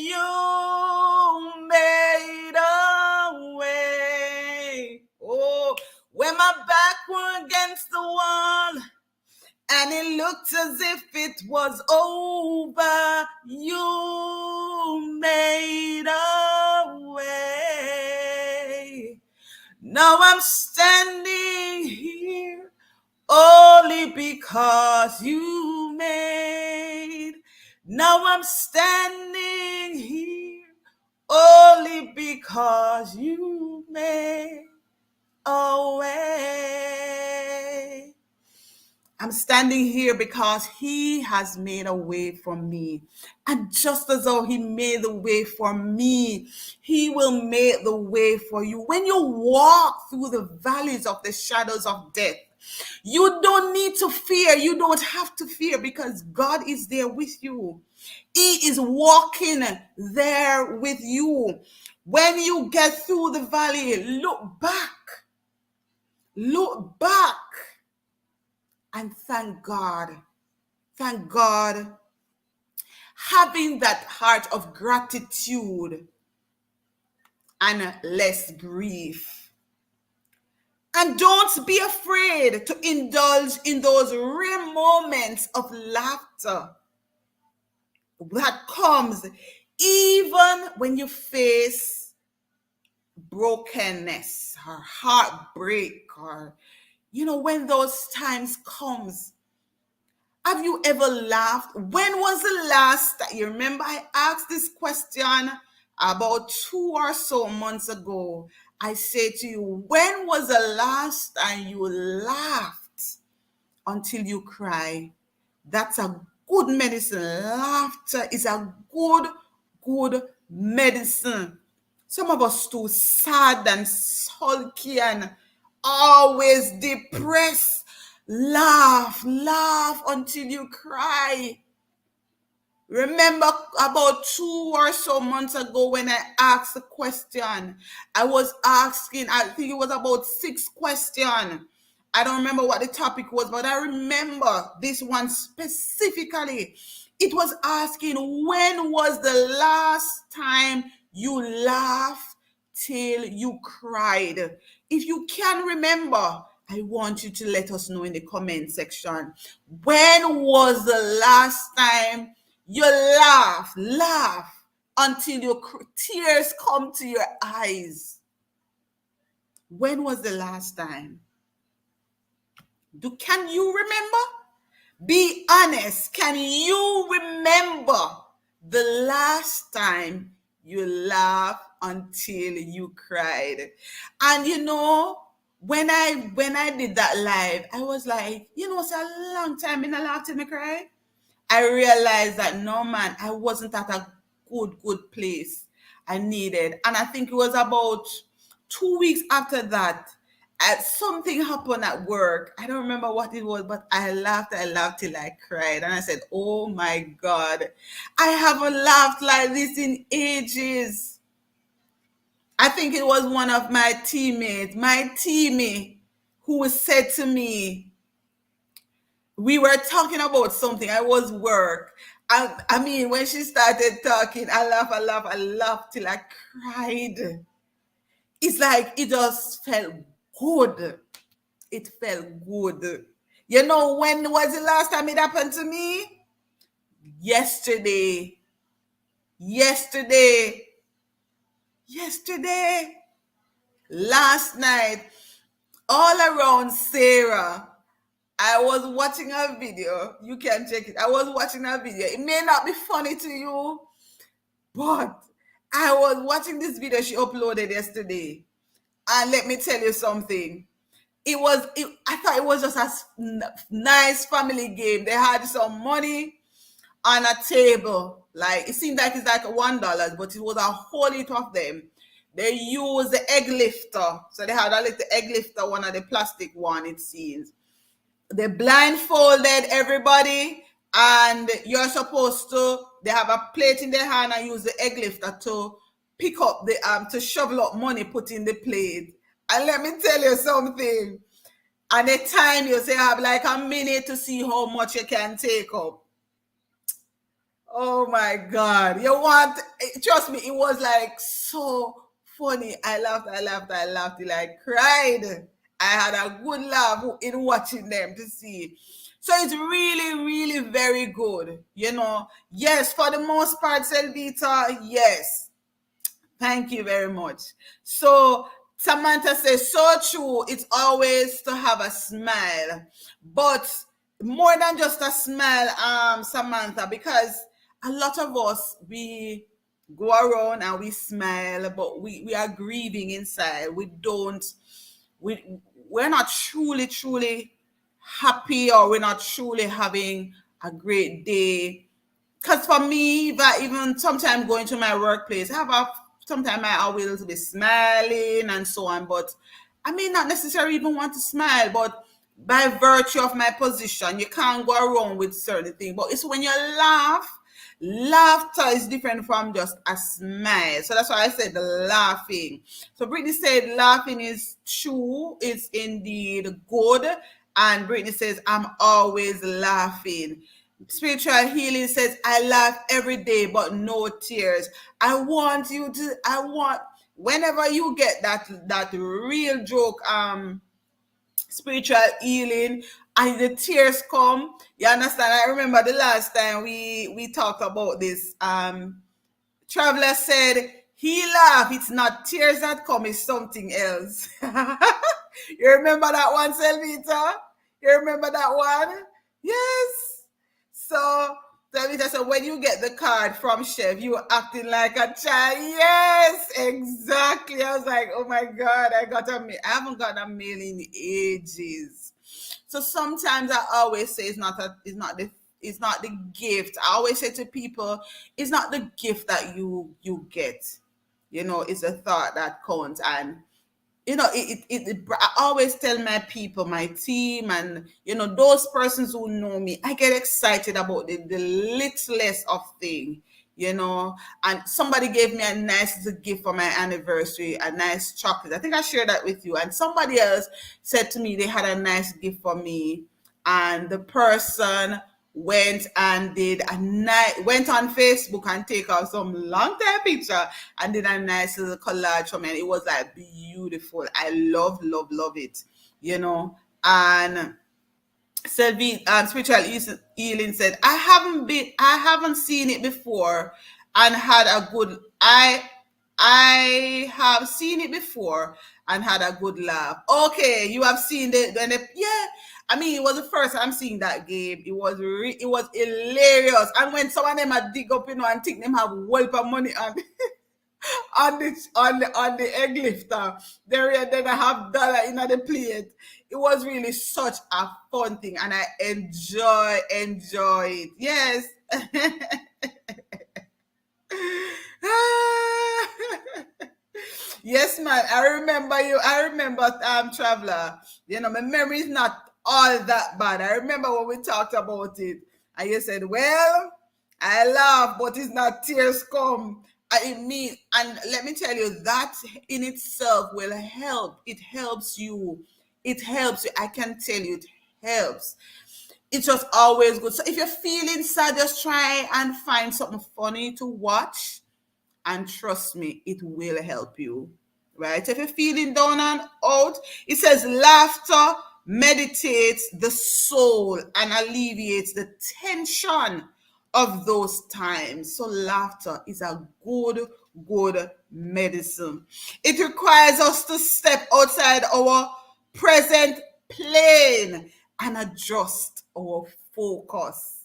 a way. Oh, when my back were against the wall and it looked as if it was over, you made a way. Now I'm standing here only because you made. Now I'm standing here only because you made a way. I'm standing here because he has made a way for me. And just as though he made the way for me, he will make the way for you. When you walk through the valleys of the shadows of death, you don't need to fear. You don't have to fear because God is there with you. He is walking there with you. When you get through the valley, look back. Look back. And thank God. Thank God. Having that heart of gratitude and less grief. And don't be afraid to indulge in those rare moments of laughter that comes even when you face brokenness or heartbreak, or when those times comes. Have you ever laughed? When was the last that you remember? I asked this question about 2 or so months ago. I say to you, when was the last time you laughed until you cry? That's a good medicine. Laughter is a good medicine. Some of us too sad and sulky and always depressed. Laugh, laugh until you cry. Remember about 2 or so months ago when I asked a question? I was asking, I think it was about 6 questions. I don't remember what the topic was, but I remember this one specifically. It was asking, when was the last time you laughed till you cried? If you can remember, I want you to let us know in the comment section. When was the last time you laugh until your tears come to your eyes? When was the last time? Can you remember? Be honest. Can you remember the last time you laughed until you cried? And when I did that live, I was like, it's a long time in a laugh till me cry. I realized that no, man, I wasn't at a good place I needed. And I think it was about 2 weeks after that, something happened at work. I don't remember what it was, but I laughed till I cried. And I said, oh my God, I haven't laughed like this in ages. I think it was one of my teammates, my teammate, who said to me, we were talking about something. I was work. I mean, when she started talking, I laughed till I cried. It's like it just felt good. It felt good. When was the last time it happened to me? Yesterday. Yesterday. Yesterday. Last night. All around Sarah. I was watching a video. You can check it. I was watching a video. It may not be funny to you, but I was watching this video she uploaded yesterday. And let me tell you something. I thought it was just a nice family game. They had some money on a table. Like, it seemed like it's like $1, but it was a whole heap of them. They used the egg lifter. So they had a little egg lifter, one of the plastic one, it seems. They blindfolded everybody, and they have a plate in their hand and use the egg lifter to pick up to shovel up money put in the plate. And let me tell you something. And the time you say have like a minute to see how much you can take up. Oh my God. Trust me, it was like so funny. I laughed till I cried. I had a good laugh in watching them to see. So it's really, really very good. Yes, for the most part, Selvita, yes. Thank you very much. So Samantha says, so true. It's always to have a smile. But more than just a smile, Samantha, because a lot of us, we go around and we smile, but we are grieving inside. We're not truly happy, or we're not truly having a great day. Because for me, even sometimes going to my workplace, sometimes I will be smiling and so on, but I may not necessarily even want to smile, but by virtue of my position, you can't go around with certain things. But it's when you laughter is different from just a smile. So that's why I said the laughing. So Brittany said laughing is true, it's indeed good. And Brittany says, I'm always laughing. Spiritual healing says, I laugh every day, but no tears. Whenever you get that real joke, spiritual healing, and the tears come, you understand? I remember the last time we talked about this. Traveler said, he laughed, it's not tears that come, it's something else. You remember that one, Selvita? You remember that one? Yes. So Davita said, when you get the card from Chef, you were acting like a child. Yes, exactly. I was like, oh my God, I haven't got a mail in ages. So sometimes I always say it's not the gift. I always say to people, it's not the gift that you get. It's a thought that counts. And I always tell my people, my team, and those persons who know me, I get excited about the littlest of thing, you know. And somebody gave me a nice little gift for my anniversary, a nice chocolate. I think I shared that with you. And somebody else said to me they had a nice gift for me, and the person went on Facebook and take out some long time picture and did a nice little collage for me. And it was like beautiful. I love it, you know. And Sylvie, spiritual healing said, I haven't seen it before and had a good I have seen it before and had a good laugh. Okay, you have seen yeah. I mean, it was the first time seeing that game. It was hilarious. And when some of them had dig up, and think them have whole of money on on the egg lifter, then I have dollar in the plate. It was really such a fun thing, and I enjoy it. Yes. Yes, man. I remember you. I remember Traveler. My memory is not all that bad. I remember when we talked about it. And you said, well, I laugh, but it's not tears come. And let me tell you, that in itself will help. It helps you. It helps you. I can tell you, it helps. It's just always good. So if you're feeling sad, just try and find something funny to watch, and trust me, it will help you. Right? If you're feeling down and out, it says laughter meditates the soul and alleviates the tension of those times. So laughter is a good medicine. It requires us to step outside our present plane and adjust our focus.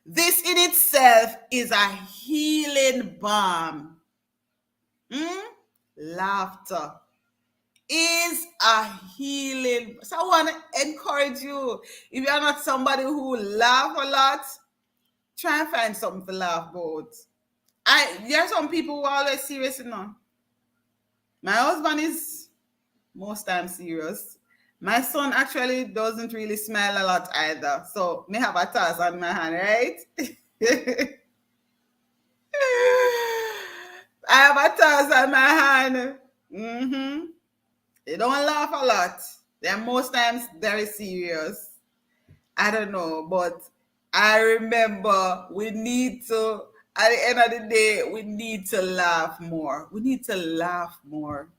This in itself is a healing balm. Laughter is a healing. So I want to encourage you. If you're not somebody who laugh a lot, try and find something to laugh about. There are some people who are always serious, My husband is most times serious. My son actually doesn't really smile a lot either. So me have a task on my hand, right? I have a task on my hand. They don't laugh a lot. They're most times very serious. I don't know, but I remember we need to, at the end of the day, we need to laugh more. We need to laugh more.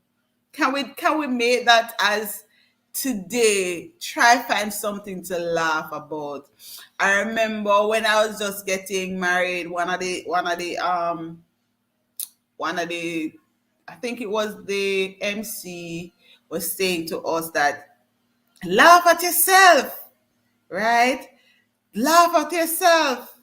Can we make that as today? Try find something to laugh about. I remember when I was just getting married, one of the I think it was the MC was saying to us that laugh at yourself, right? Laugh at yourself.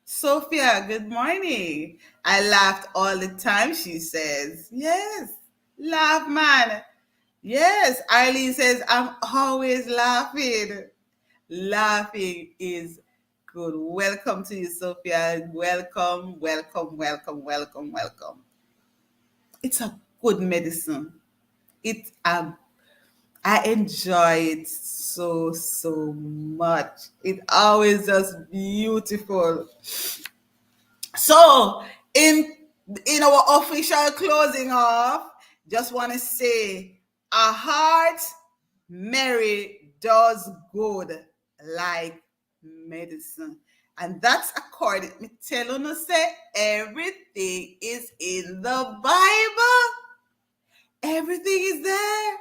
Sophia, good morning. I laughed all the time, she says. Yes, laugh, man. Yes, Eileen says, I'm always laughing. Laughing is good. Welcome to you, Sophia. Welcome. It's a good medicine. I enjoy it so much. It always just beautiful. So in our official closing off, just want to say a heart merry does good like medicine. And that's according me tell you say everything is in the Bible. Everything is there.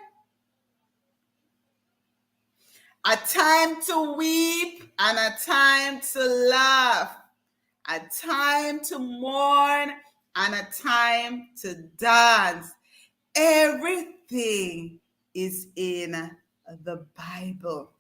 A time to weep and a time to laugh. A time to mourn and a time to dance. Everything is in the Bible.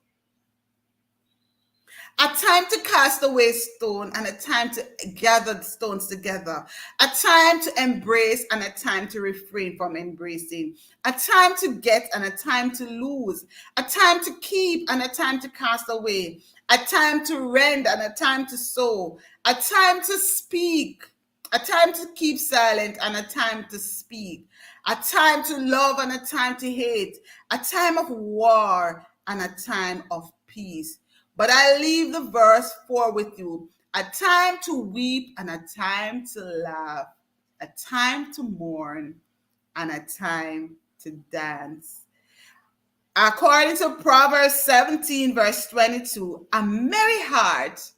A time to cast away stone and a time to gather the stones together. A time to embrace and a time to refrain from embracing. A time to get and a time to lose. A time to keep and a time to cast away. A time to rend and a time to sow. A time to speak A time to keep silent and a time to speak, a time to love and a time to hate, a time of war and a time of peace. But I leave the verse 4 with you: a time to weep and a time to laugh, a time to mourn and a time to dance. According to Proverbs 17, verse 22, a merry heart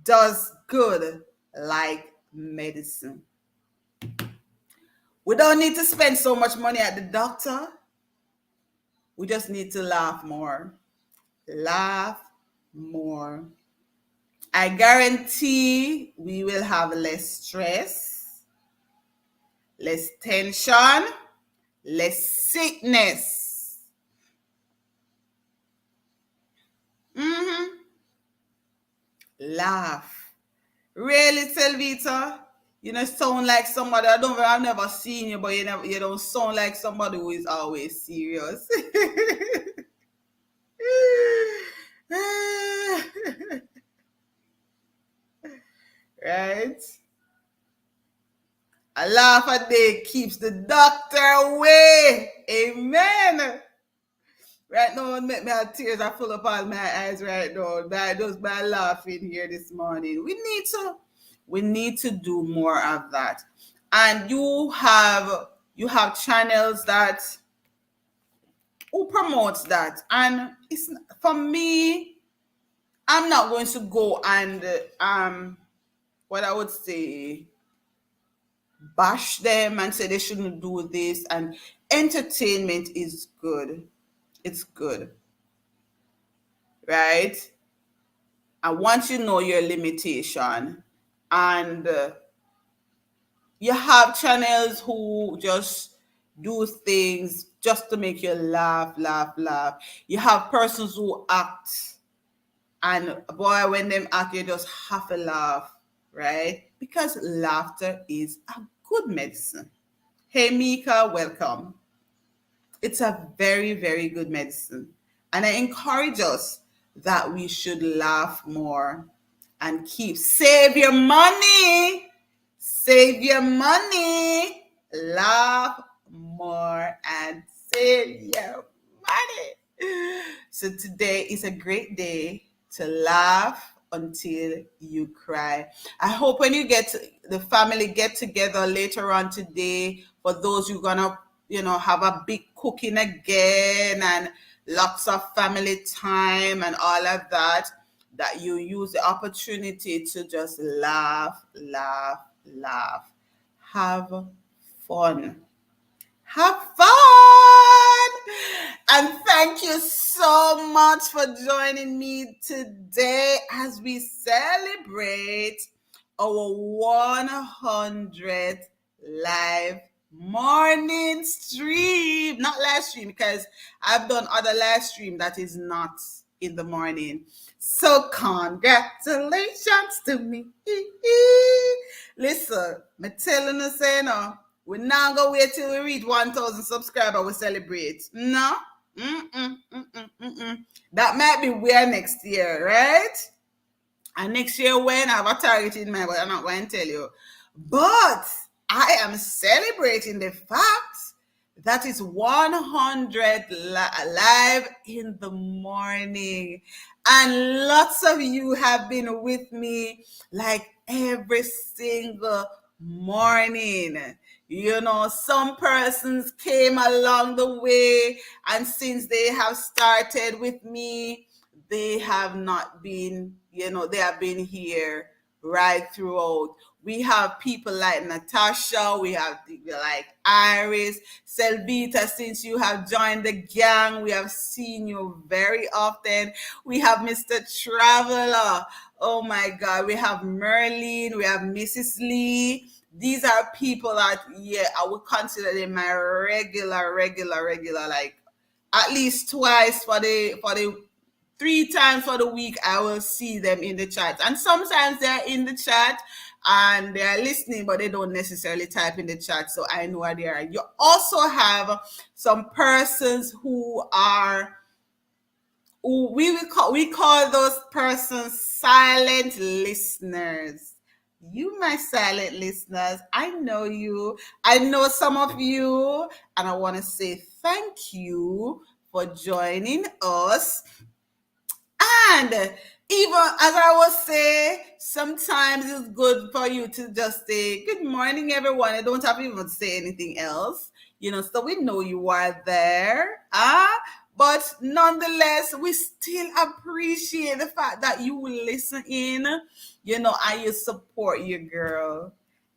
does good like medicine. We don't need to spend so much money at the doctor. We just need to laugh more. Laugh more. I guarantee we will have less stress, less tension, less sickness. Mm-hmm. Laugh. Really, Selvita? You know, sound like somebody. I've never seen you, but you don't sound like somebody who is always serious. Right? A laugh a day keeps the doctor away. Amen. Right now, make me have tears are full up all my eyes right now. By laughing here this morning. We need to do more of that. And you have channels that who promotes that. And it's for me, I'm not going to go and what I would say bash them and say they shouldn't do this. And entertainment is good. It's good, right? And once you know your limitation, and you have channels who just do things just to make you laugh, laugh, laugh. You have persons who act, and boy, when them act, you just have to laugh, right? Because laughter is a good medicine. Hey, Mika, welcome. It's a very, very good medicine. And I encourage us that we should laugh more and save your money, save your money, laugh more and save your money. So today is a great day to laugh until you cry. I hope when you the family get together later on today, for those who are gonna, have a big cooking again and lots of family time and all of that, that you use the opportunity to just laugh, laugh, laugh. Have fun. Have fun! And thank you so much for joining me today as we celebrate our 100th live morning stream. Not live stream, because I've done other live stream that is not in the morning. So congratulations to me. Listen, me telling you, say no, we not gonna wait till we reach 1,000 subscribers. We celebrate. No, mm-mm, mm-mm, mm-mm. That might be where next year, right? And next year, when I have a target in mind, but I'm not going to tell you. But I am celebrating the fact that is 100 live in the morning. And lots of you have been with me like every single morning. Some persons came along the way, and since they have started with me, they have not been, they have been here right throughout. We have people like Natasha, we have people like Iris, Selvita. Since you have joined the gang, we have seen you very often. We have Mr. Traveler. Oh my God, we have Merlin, we have Mrs. Lee. These are people that, I would consider them my regular, like at least twice for the 3 times for the week, I will see them in the chat. And sometimes they're in the chat and they're listening, but they don't necessarily type in the chat, so I know where they are. You also have some persons who we call those persons silent listeners. You, my silent listeners, I know you. I know some of you, and I want to say thank you for joining us. And even as I was saying, sometimes it's good for you to just say, "Good morning, everyone." I don't have to even say anything else, so we know you are there. But nonetheless, we still appreciate the fact that you will listen in, and you support your girl.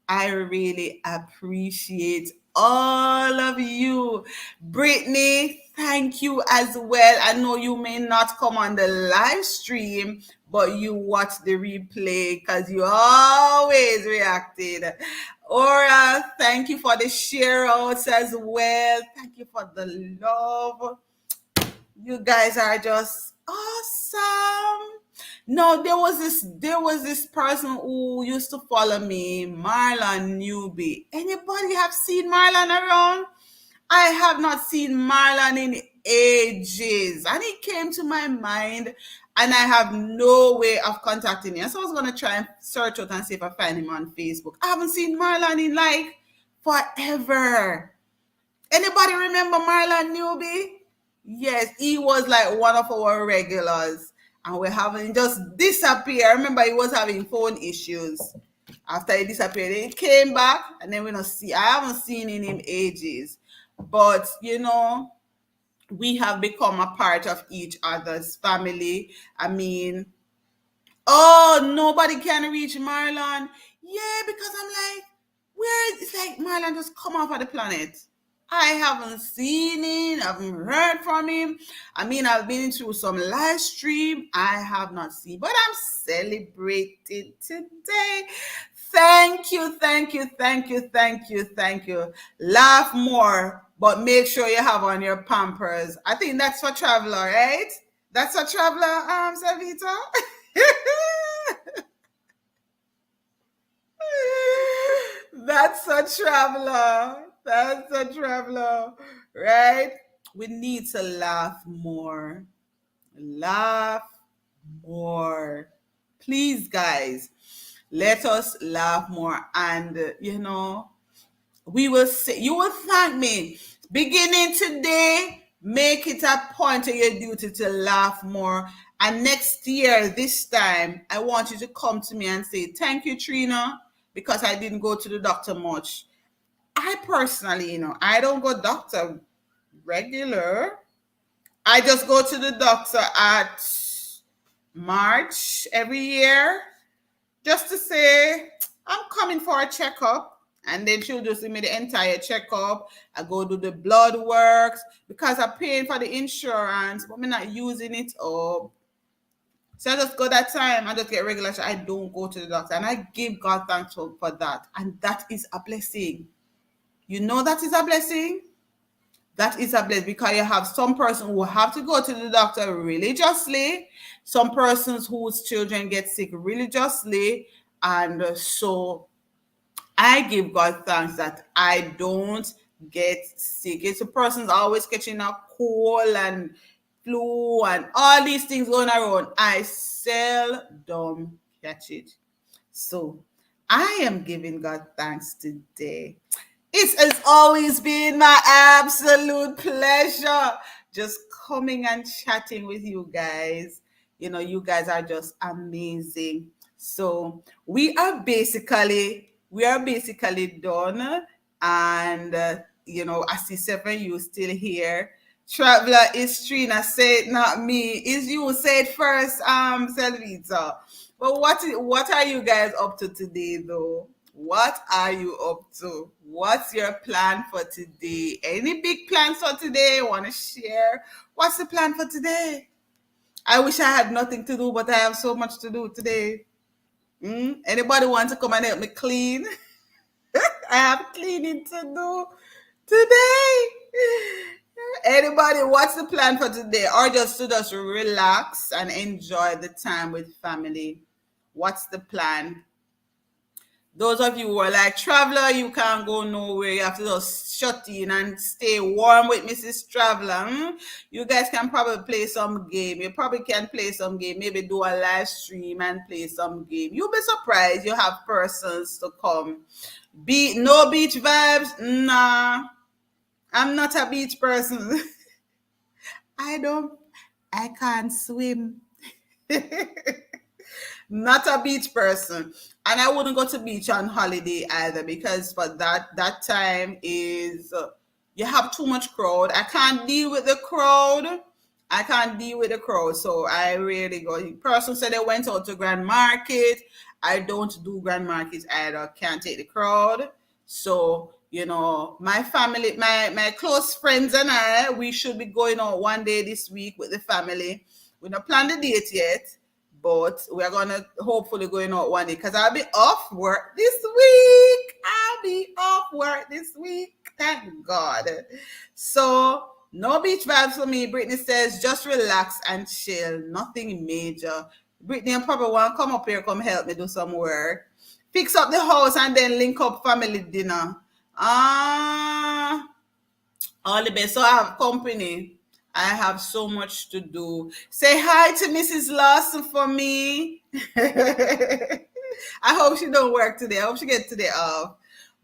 I really appreciate all of you. Brittany, thank you as well. I know you may not come on the live stream, but you watch the replay because you always reacted. Aura, thank you for the share outs as well. Thank you for the love. You guys are just awesome. No, there was this person who used to follow me, Marlon Newbie. Anybody have seen Marlon around? I have not seen Marlon in ages. And it came to my mind and I have no way of contacting him. So I was gonna try and search out and see if I find him on Facebook. I haven't seen Marlon in like forever. Anybody remember Marlon Newby? Yes, he was like one of our regulars. And we're having just disappear. I remember he was having phone issues. After he disappeared, he came back and then we don't see. I haven't seen him in ages. But we have become a part of each other's family. I mean, oh, nobody can reach Marlon. Yeah, because I'm like, where is it's like Marlon just come off of the planet? I haven't seen him, I haven't heard from him. I mean, I've been through some live stream. I have not seen, but I'm celebrating today. Thank you, thank you, thank you, thank you, thank you. Laugh more, but make sure you have on your Pampers. I think that's for traveler, right? That's for traveler, Savita. That's a traveler. That's a traveler, right? We need to laugh more. Laugh more. Please, guys, let us laugh more. And, we will say, you will thank me. Beginning today, make it a point of your duty to laugh more. And next year, this time, I want you to come to me and say, "Thank you, Trina, because I didn't go to the doctor much." I personally, I don't go doctor regular. I just go to the doctor at March every year just to say I'm coming for a checkup. And then she'll just give me the entire checkup. I go do the blood works because I'm paying for the insurance, but I'm not using it up. So I just go that time. I just get regular. I don't go to the doctor. And I give God thanks for that. And that is a blessing. You know that is a blessing? That is a blessing because you have some person who have to go to the doctor religiously, some persons whose children get sick religiously, and so I give God thanks that I don't get sick. It's a person's always catching a cold and flu and all these things going around. I seldom catch it. So I am giving God thanks today. It has always been my absolute pleasure just coming and chatting with you guys. You guys are just amazing. So we are basically done. And I see seven you still here. Traveler is Trina, say it, not me. Is you say it first, Selvita. But what are you guys up to today though? What are you up to? What's your plan for today? Any big plans for today? Want to share? What's the plan for today? I wish I had nothing to do, but I have so much to do today. Anybody want to come and help me clean? I have cleaning to do today. Anybody, what's the plan for today? Or just to just relax and enjoy the time with family? What's the plan? Those of you who are like traveler, you can't go nowhere. You have to just shut in and stay warm with Mrs. Traveler. You guys can probably play some game. You probably can play some game. Maybe do a live stream and play some game. You'll be surprised. You have persons to come. No beach vibes. Nah, I'm not a beach person. I don't. I can't swim. Not a beach person, and I wouldn't go to beach on holiday either, because for that time is you have too much crowd. I can't deal with the crowd. I can't deal with the crowd, so I really go. Person said they went out to Grand Market. I don't do Grand Market either. Can't take the crowd. So my family, my close friends and I, we should be going out one day this week with the family. We don't plan the date yet, but we're gonna hopefully going out one day because I'll be off work this week. I'll be off work this week. Thank God. So no beach vibes for me. Brittany says just relax and chill. Nothing major. Brittany and Papa want to come up here, come help me do some work. Fix up the house and then link up family dinner. Ah, all the best. So I have company. I have so much to do. Say hi to Mrs. Lawson for me. I hope she don't work today. I hope she gets today off.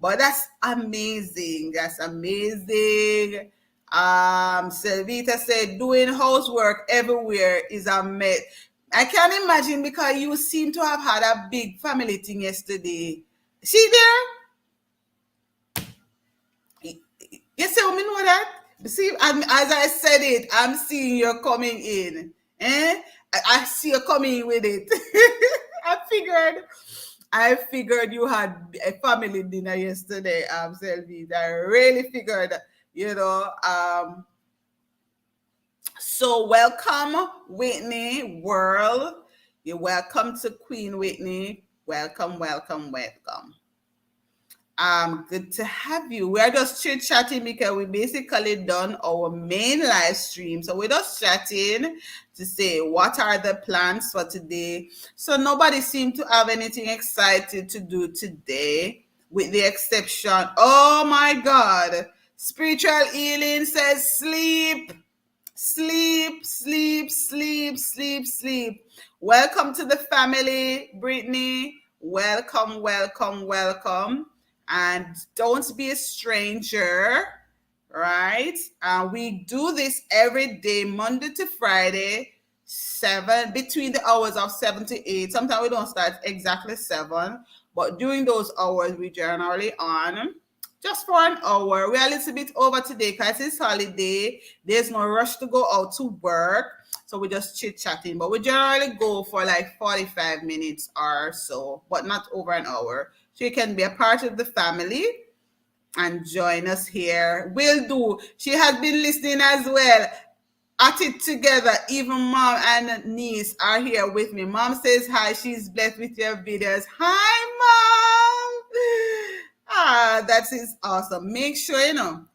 But that's amazing. That's amazing. Selvita said doing housework everywhere is a mess. I can't imagine because you seem to have had a big family thing yesterday. See there? You see, me know that. See, as I said it, I'm seeing you coming in. I see you coming in with it. I figured you had a family dinner yesterday, Selvita. I really figured, you know. So welcome, Whitney World. You're welcome to Queen Whitney. Welcome, welcome, welcome. Good to have you. We're just chit chatting because we basically done our main live stream. So we're just chatting to say what are the plans for today. So nobody seemed to have anything excited to do today, with the exception. Oh my God. Spiritual healing says sleep. Sleep, sleep, sleep, sleep, sleep. Welcome to the family, Brittany. Welcome, welcome, welcome. And don't be a stranger, right? We do this every day, Monday to Friday, between the hours of 7 to 8. Sometimes we don't start exactly 7, but during those hours we generally on just for an hour. We're a little bit over today because it's holiday. There's no rush to go out to work. So we're just chit-chatting. But we generally go for like 45 minutes or so, but not over an hour. So you can be a part of the family and join us here. Will do. She has been listening as well. At it together. Even mom and niece are here with me. Mom says hi. She's blessed with your videos. Hi, mom. That is awesome. Make sure,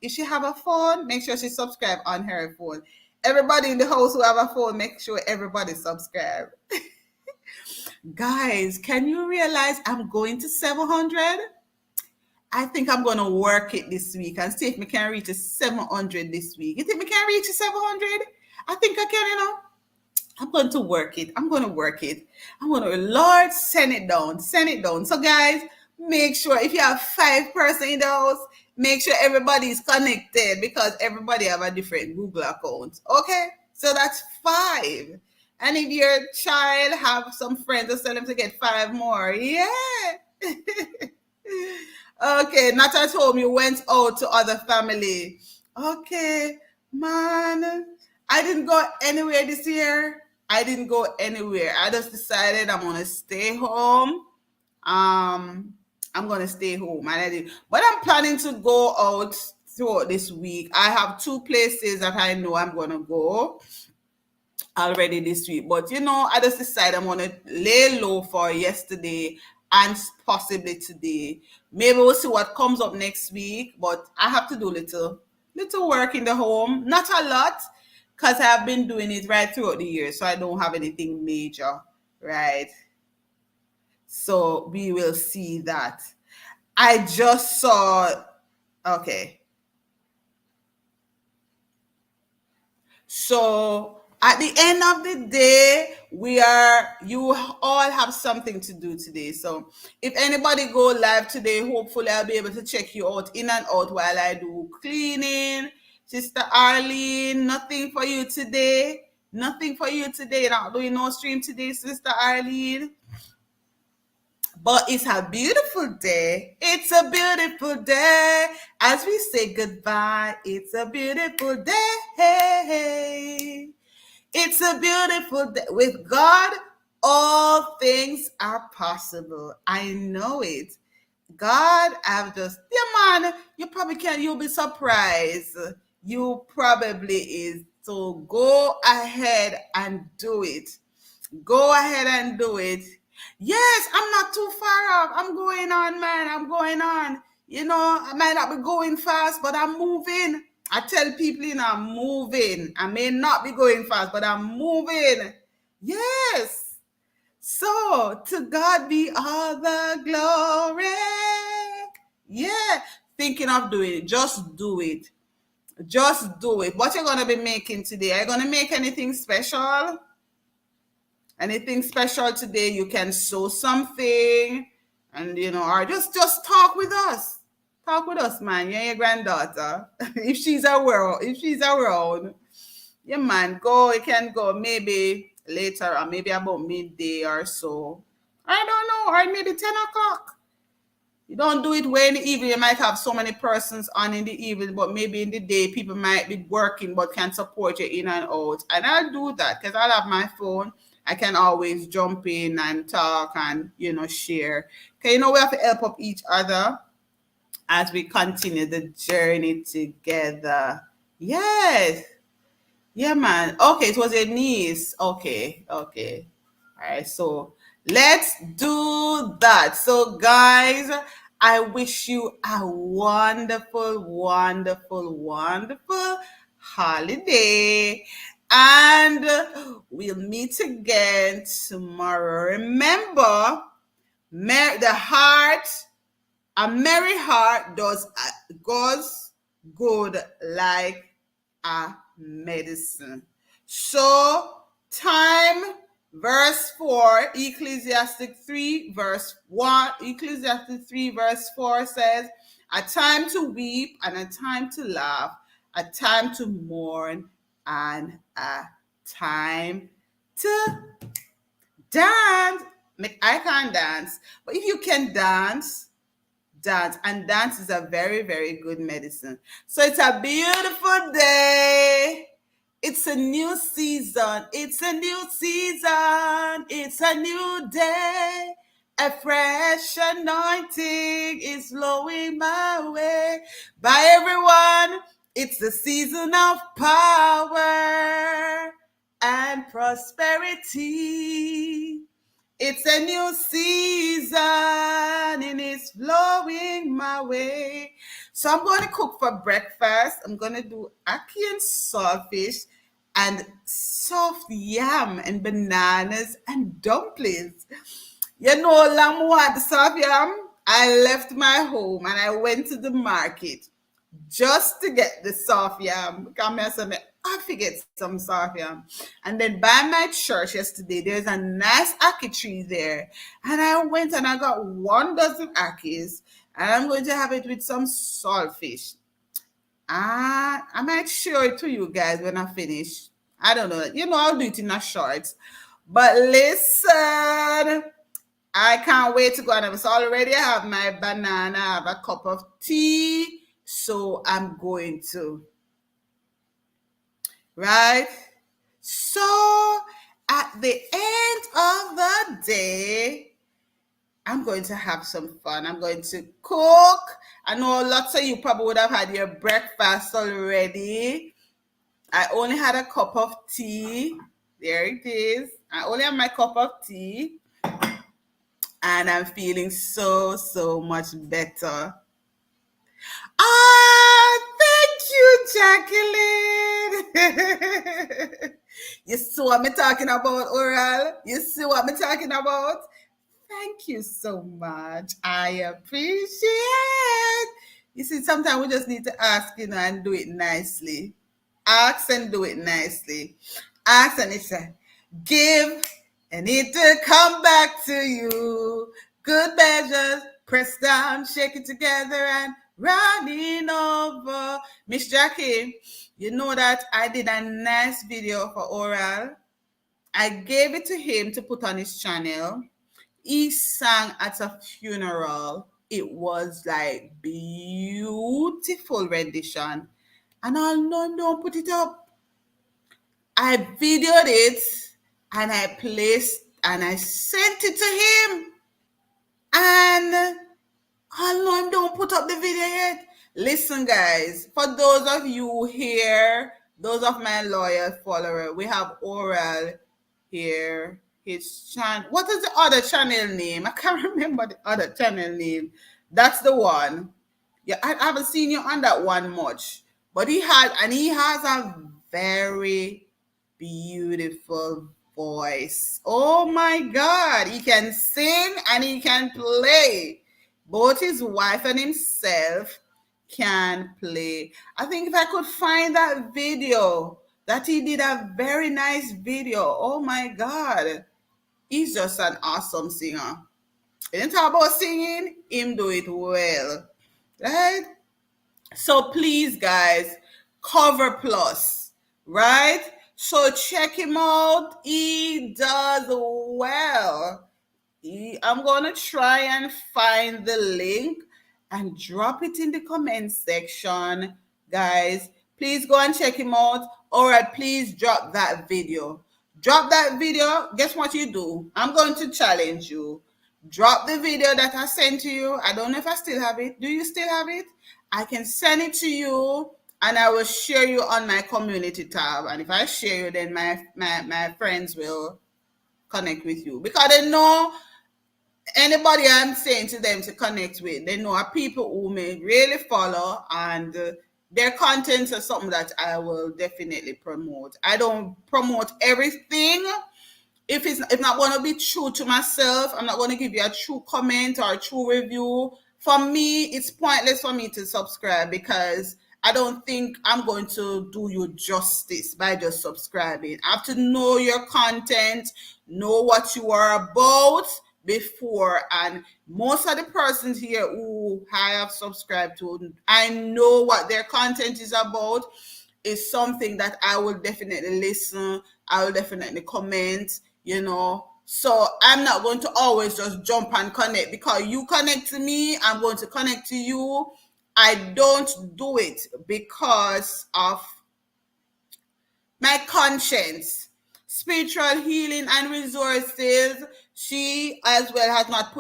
if she have a phone, make sure she subscribe on her phone. Everybody in the house who have a phone, make sure everybody subscribe. Guys, can you realize I'm going to 700? I think I'm going to work it this week and see if we can reach a 700 this week. You think we can reach a 700? I think I can, I'm going to work it. I'm going to work it. Lord, send it down. Send it down. So, guys, make sure if you have 5 person in the house, make sure everybody is connected because everybody have a different Google account. Okay? So that's 5. And if your child have some friends, just tell them to get 5 more. Yeah. Okay, not at home. You went out to other family. Okay, man. I didn't go anywhere this year. I didn't go anywhere. I just decided I'm gonna stay home. I'm gonna stay home, but I'm planning to go out throughout this week. I have 2 places that I know I'm gonna go already this week. But I just decided I'm gonna lay low for yesterday and possibly today. Maybe we'll see what comes up next week. But I have to do little work in the home. Not a lot, because I've been doing it right throughout the year, so I don't have anything major, right? So we will see that. I just saw, okay. So at the end of the day, you all have something to do today. So if anybody go live today, hopefully I'll be able to check you out in and out while I do cleaning. Sister Arlene, nothing for you today. Nothing for you today. You're not doing no stream today, Sister Arlene. But it's a beautiful day. It's a beautiful day. As we say goodbye, it's a beautiful day. It's a beautiful day. With God, all things are possible. I know it. God, I've just, yeah, man, you probably can, you'll be surprised. You probably is. So go ahead and do it. Go ahead and do it. Yes, I'm not too far off. I'm going on, man. I'm going on. You know, I might not be going fast, but I'm moving. I tell people, I'm moving. I may not be going fast, but I'm moving. Yes. So, to God be all the glory. Yeah. Thinking of doing it. Just do it. Just do it. What you're going to be making today? Are you going to make anything special? Anything special today? You can sew something, and or just talk with us. Talk with us, man. You're your granddaughter. If she's around, yeah, man, go. You can go maybe later, or maybe about midday or so. I don't know, or maybe 10 o'clock. You don't do it way in the evening. You might have so many persons on in the evening, but maybe in the day people might be working but can support you in and out. And I'll do that because I'll have my phone. I can always jump in and talk and share. Okay, we have to help up each other as we continue the journey together. Yes. Yeah, man. Okay, it was a niece. Okay. All right, so let's do that. So, guys, I wish you a wonderful, wonderful, wonderful holiday. And we'll meet again tomorrow. Remember, the heart, a merry heart goes good like a medicine. So, time, verse 4, Ecclesiastes 3, verse 1, Ecclesiastes 3, verse 4 says, a time to weep and a time to laugh, a time to mourn and a time to dance. I can't dance, but if you can dance, and dance is a very, very good medicine. So it's a beautiful day. It's a new season. It's a new season. It's a new day. A fresh anointing is flowing my way. By everyone, it's the season of power and prosperity. It's a new season and it's flowing my way. So I'm going to cook for breakfast. I'm going to do ackee and saltfish and soft yam and bananas and dumplings. Lam want the soft yam. I left my home and I went to the market just to get the soft yam. Come here, I forget some soft yam. And then by my church yesterday, there's a nice ackee tree there. And I went and I got 1 dozen ackees. And I'm going to have it with some saltfish. I might show it to you guys when I finish. I don't know. I'll do it in a short. But listen, I can't wait to go and so already I have my banana, I have a cup of tea. So I'm going to. Right? So at the end of the day, I'm going to have some fun. I'm going to cook. I know lots of you probably would have had your breakfast already. I only had a cup of tea. There it is. I only have my cup of tea. And I'm feeling so, so much better. Thank you, Jacqueline. You see what I'm talking about, Oral? You see what I'm talking about? Thank you so much. I appreciate. You see, sometimes we just need to ask, and do it nicely. Ask and do it nicely. Ask and it's a give and it will come back to you. Good measures, press down, shake it together and running over. Miss Jackie, you know that I did a nice video for Oral. I gave it to him to put on his channel. He sang at a funeral. It was like beautiful rendition. And I'll no, don't put it up. I videoed it and I placed and I sent it to him. And I'll no, don't put up the video yet. Listen, guys, for those of you here, those of my loyal follower, we have Oral here. His channel. What is the other channel name? I can't remember the other channel name. That's the one. Yeah, I haven't seen you on that one much, but he has a very beautiful voice. Oh my God, he can sing and he can play. Both his wife and himself can play. I think if I could find that video, that he did a very nice video. Oh my God, he's just an awesome singer. And talk about singing, him do it well, right? So please, guys, Cover Plus, right? So check him out. He does well. I'm going to try and find the link and drop it in the comment section, guys. Please go and check him out. All right, please drop that video. Drop that video. Guess what you do? I'm going to challenge you. Drop the video that I sent to you. I don't know if I still have it. Do you still have it? I can send it to you and I will share you on my community tab. And if I share you, then my friends will connect with you because they know anybody I'm saying to them to connect with, they know are people who may really follow and their contents are something that I will definitely promote. I don't promote everything. If not going to be true to myself, I'm not going to give you a true comment or a true review. For me, it's pointless for me to subscribe because I don't think I'm going to do you justice by just subscribing. I have to know your content, know what you are about before. And most of the persons here who I have subscribed to, I know what their content is about. Is something that I will definitely listen. I will definitely comment, So I'm not going to always just jump and connect because you connect to me, I'm going to connect to you. I don't do it because of my conscience. Spiritual healing and resources. She as well has not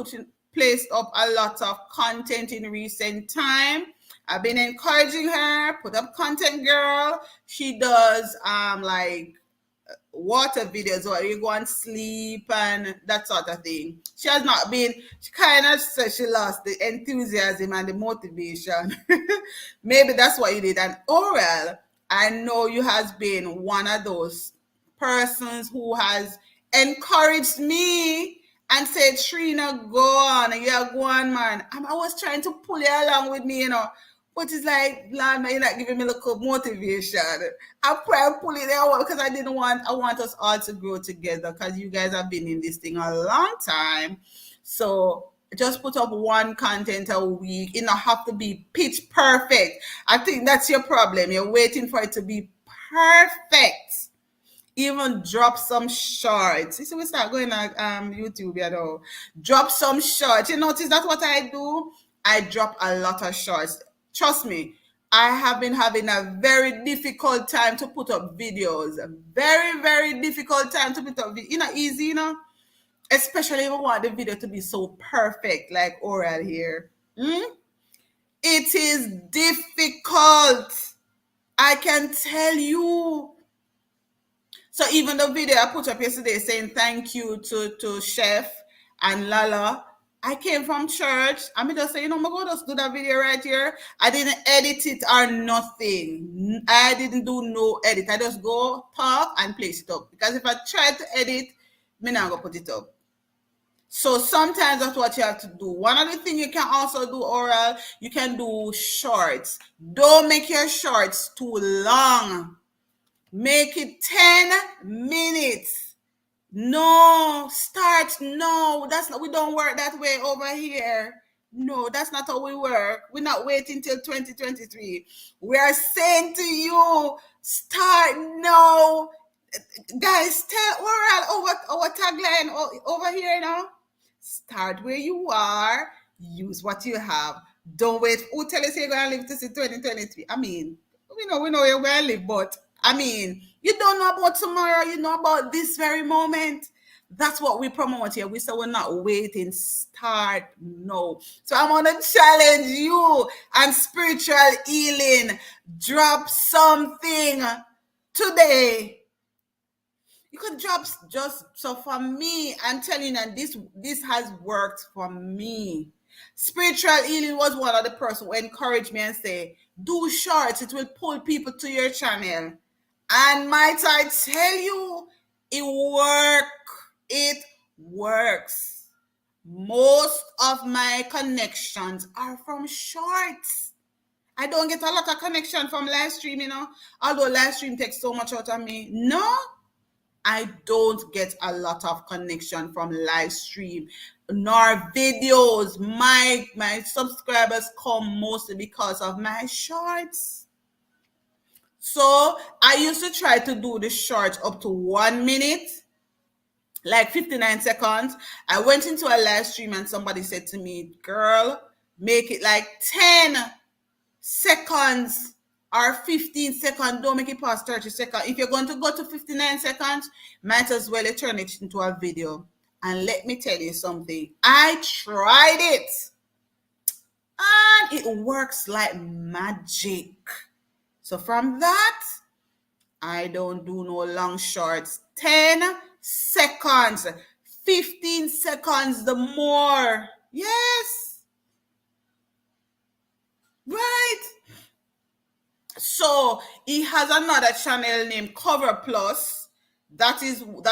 placed up a lot of content in recent time. I've been encouraging her, put up content, girl. She does like water videos where you go and sleep and that sort of thing. She has not been, she kind of said she lost the enthusiasm and the motivation. Maybe that's what you did. And Oral, I know you has been one of those persons who has encouraged me and said, Trina, go on, yeah, go on, man. I was trying to pull you along with me, but it's like, Lord, man, you're not giving me a little motivation. I pray and pull it out because I want us all to grow together because you guys have been in this thing a long time. So just put up one content a week. It don't have to be pitch perfect. I think that's your problem. You're waiting for it to be perfect. Even drop some shorts. You see, we start going on YouTube, Drop some shorts. You notice that's what I do? I drop a lot of shorts. Trust me, I have been having a very difficult time to put up videos. Very, very difficult time to put up videos. Easy, Especially if I want the video to be so perfect, like Oral here. It is difficult. I can tell you. So even the video I put up yesterday saying thank you to Chef and Lala, I came from church. I mean, just say, I'm going to just do that video right here. I didn't edit it or nothing. I didn't do no edit. I just go talk and place it up. Because if I try to edit, I'm not going to put it up. So sometimes that's what you have to do. One other thing you can also do, oral, you can do shorts. Don't make your shorts too long. Make it 10 minutes. No, start. No, that's not, we don't work that way over here. No, that's not how we work. We're not waiting till 2023. We are saying to you, start now. Guys, tell oral our tagline over here now. Start where you are, use what you have. Don't wait. Who tell us you're gonna live to see 2023? I mean, we know you're gonna live, but I mean, you don't know about tomorrow, you know about this very moment. That's what we promote here. We say we're not waiting, start no. So I'm gonna challenge you on spiritual healing. Drop something today. You could drop just so for me. I'm telling you, and this has worked for me. Spiritual healing was one of the person who encouraged me and say, "Do shorts. It will pull people to your channel." And might I tell you, it work. It works. Most of my connections are from shorts. I don't get a lot of connection from live stream, although live stream takes so much out of me. No, I don't get a lot of connection from live stream nor videos. My subscribers come mostly because of my shorts. So I used to try to do the shorts up to 1 minute, like 59 seconds. I went into a live stream and somebody said to me, "Girl, make it like 10 seconds or 15 seconds. Don't make it past 30 seconds. If you're going to go to 59 seconds, might as well turn it into a video." And let me tell you something. I tried it and it works like magic. So from that, I don't do no long shorts. 10 seconds, 15 seconds, the more. Yes. Right. So he has another channel named Cover Plus. That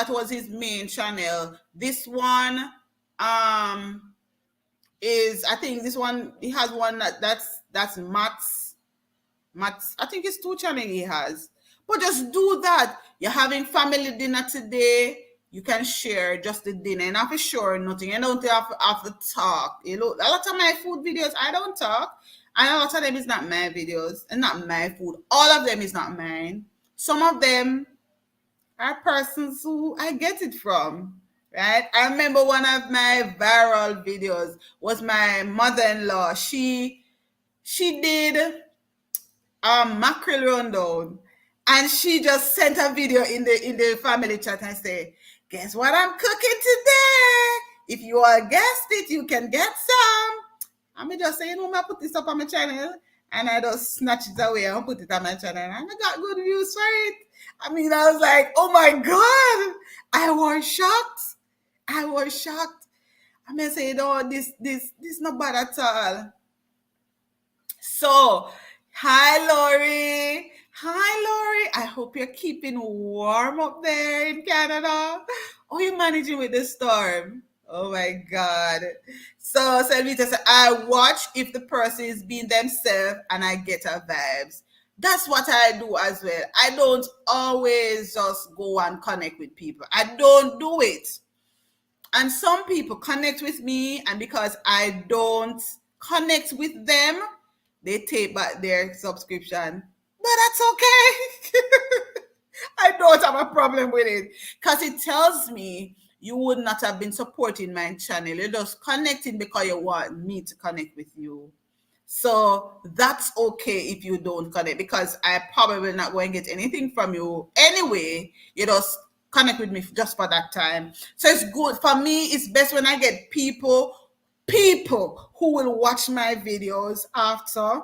was his main channel. This one is, I think this one, he has one that's Max. I think it's 2 channels he has. But just do that. You're having family dinner today. You can share just the dinner. And for sure, nothing. I don't have to talk. A lot of my food videos, I don't talk. And a lot of them is not my videos and not my food. All of them is not mine. Some of them are persons who I get it from. Right? I remember one of my viral videos was my mother-in-law. She did mackerel rundown, and she just sent a video in the family chat and say, "Guess what I'm cooking today? If you all guessed it, you can get some." And me just say, I put this up on my channel, and I just snatch it away and put it on my channel, and I got good views for it. I mean, I was like, oh my God, I was shocked. I may say, no, this not bad at all. So, hi Lori. I hope you're keeping warm up there in Canada. Oh, you're managing with the storm. Oh my God. So Selvita said, I watch if the person is being themselves and I get her vibes. That's what I do as well. I don't always just go and connect with people. I don't do it. And some people connect with me, and because I don't connect with them, they take back their subscription. But that's okay. I don't have a problem with it because it tells me you would not have been supporting my channel. You're just connecting because you want me to connect with you. So that's okay if you don't connect, because I probably not going to get anything from you anyway. You just connect with me just for that time. So it's good for me. It's best when I get people who will watch my videos after.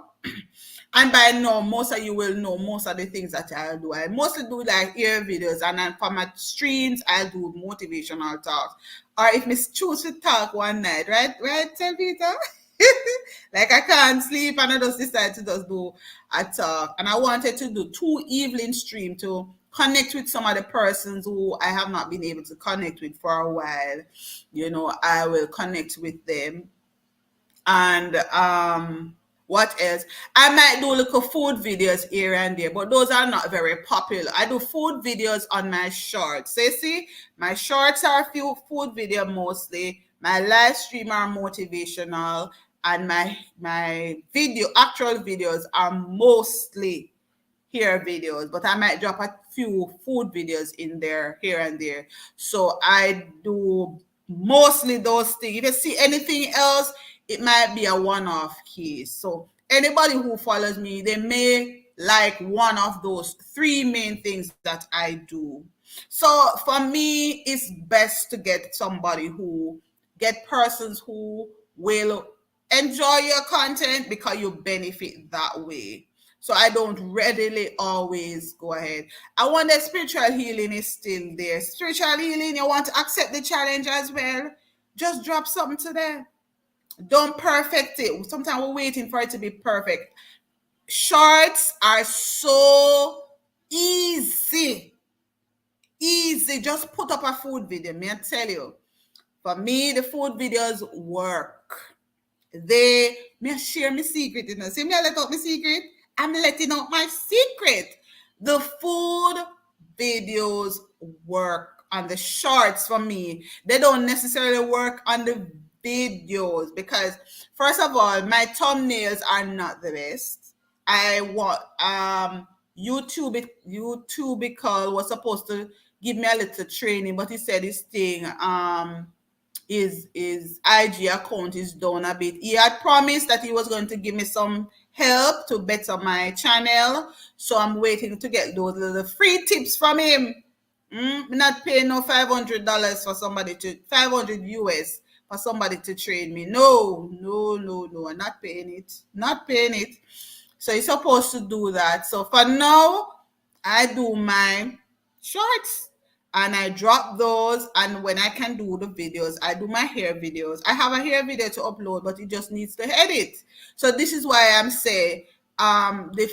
And by now, most of you will know most of the things that I'll do. I mostly do like ear videos, and then for my streams, I'll do motivational talks. Or if I choose to talk one night, right, tell Peter? Like I can't sleep, and I just decided to just do a talk. And I wanted to do 2 evening stream to connect with some of the persons who I have not been able to connect with for a while. I will connect with them. And what else? I might do little food videos here and there, but those are not very popular. I do food videos on my shorts. So you see, my shorts are few food video mostly. My live stream are motivational, and my actual videos are mostly hair videos, but I might drop a few food videos in there here and there. So I do mostly those things. If you see anything else, it might be a one-off case. So anybody who follows me, they may like one of those three main things that I do. So for me, it's best to get persons who will enjoy your content because you benefit that way. So I don't readily always go ahead. I want that spiritual healing is still there. Spiritual healing, you want to accept the challenge as well. Just drop something to them. Don't perfect it. Sometimes we're waiting for it to be perfect. Shorts are so easy. Easy. Just put up a food video. May I tell you? For me, the food videos work. May I share my secret. See me I let out my secret? I'm letting out my secret. The food videos work on the shorts for me. They don't necessarily work on the videos because, first of all, my thumbnails are not the best. I want YouTube because was supposed to give me a little training, but he said his thing his IG account is down a bit. He had promised that he was going to give me some help to better my channel. So I'm waiting to get those little free tips from him. I'm not paying no $500 for somebody to 500 US for somebody to train me. No, no, no, no. I'm not paying it. Not paying it. So he's supposed to do that. So for now, I do my shorts and I drop those. And when I can do the videos, I do my hair videos. I have a hair video to upload, but it just needs to edit. So this is why I'm saying the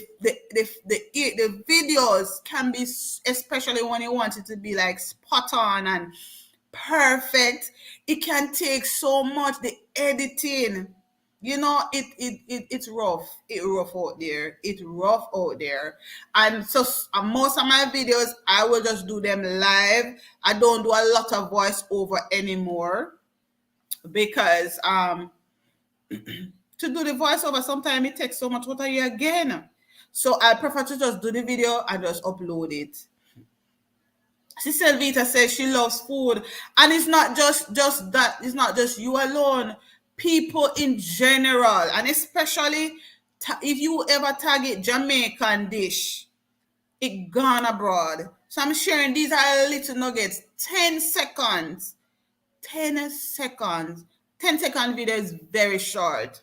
videos can be, especially when you want it to be like spot on and perfect, it can take so much. The editing, it's rough. It's rough out there. It's rough out there. And so most of my videos, I will just do them live. I don't do a lot of voiceover anymore because to do the voiceover, sometimes it takes so much water here again. So I prefer to just do the video and just upload it. Sister Vita says she loves food, and it's not just that. It's not just you alone. People in general, and especially if you ever target Jamaican dish, it gone abroad. So I'm sharing these are little nuggets. 10 seconds. 10 seconds. 10-second video is very short.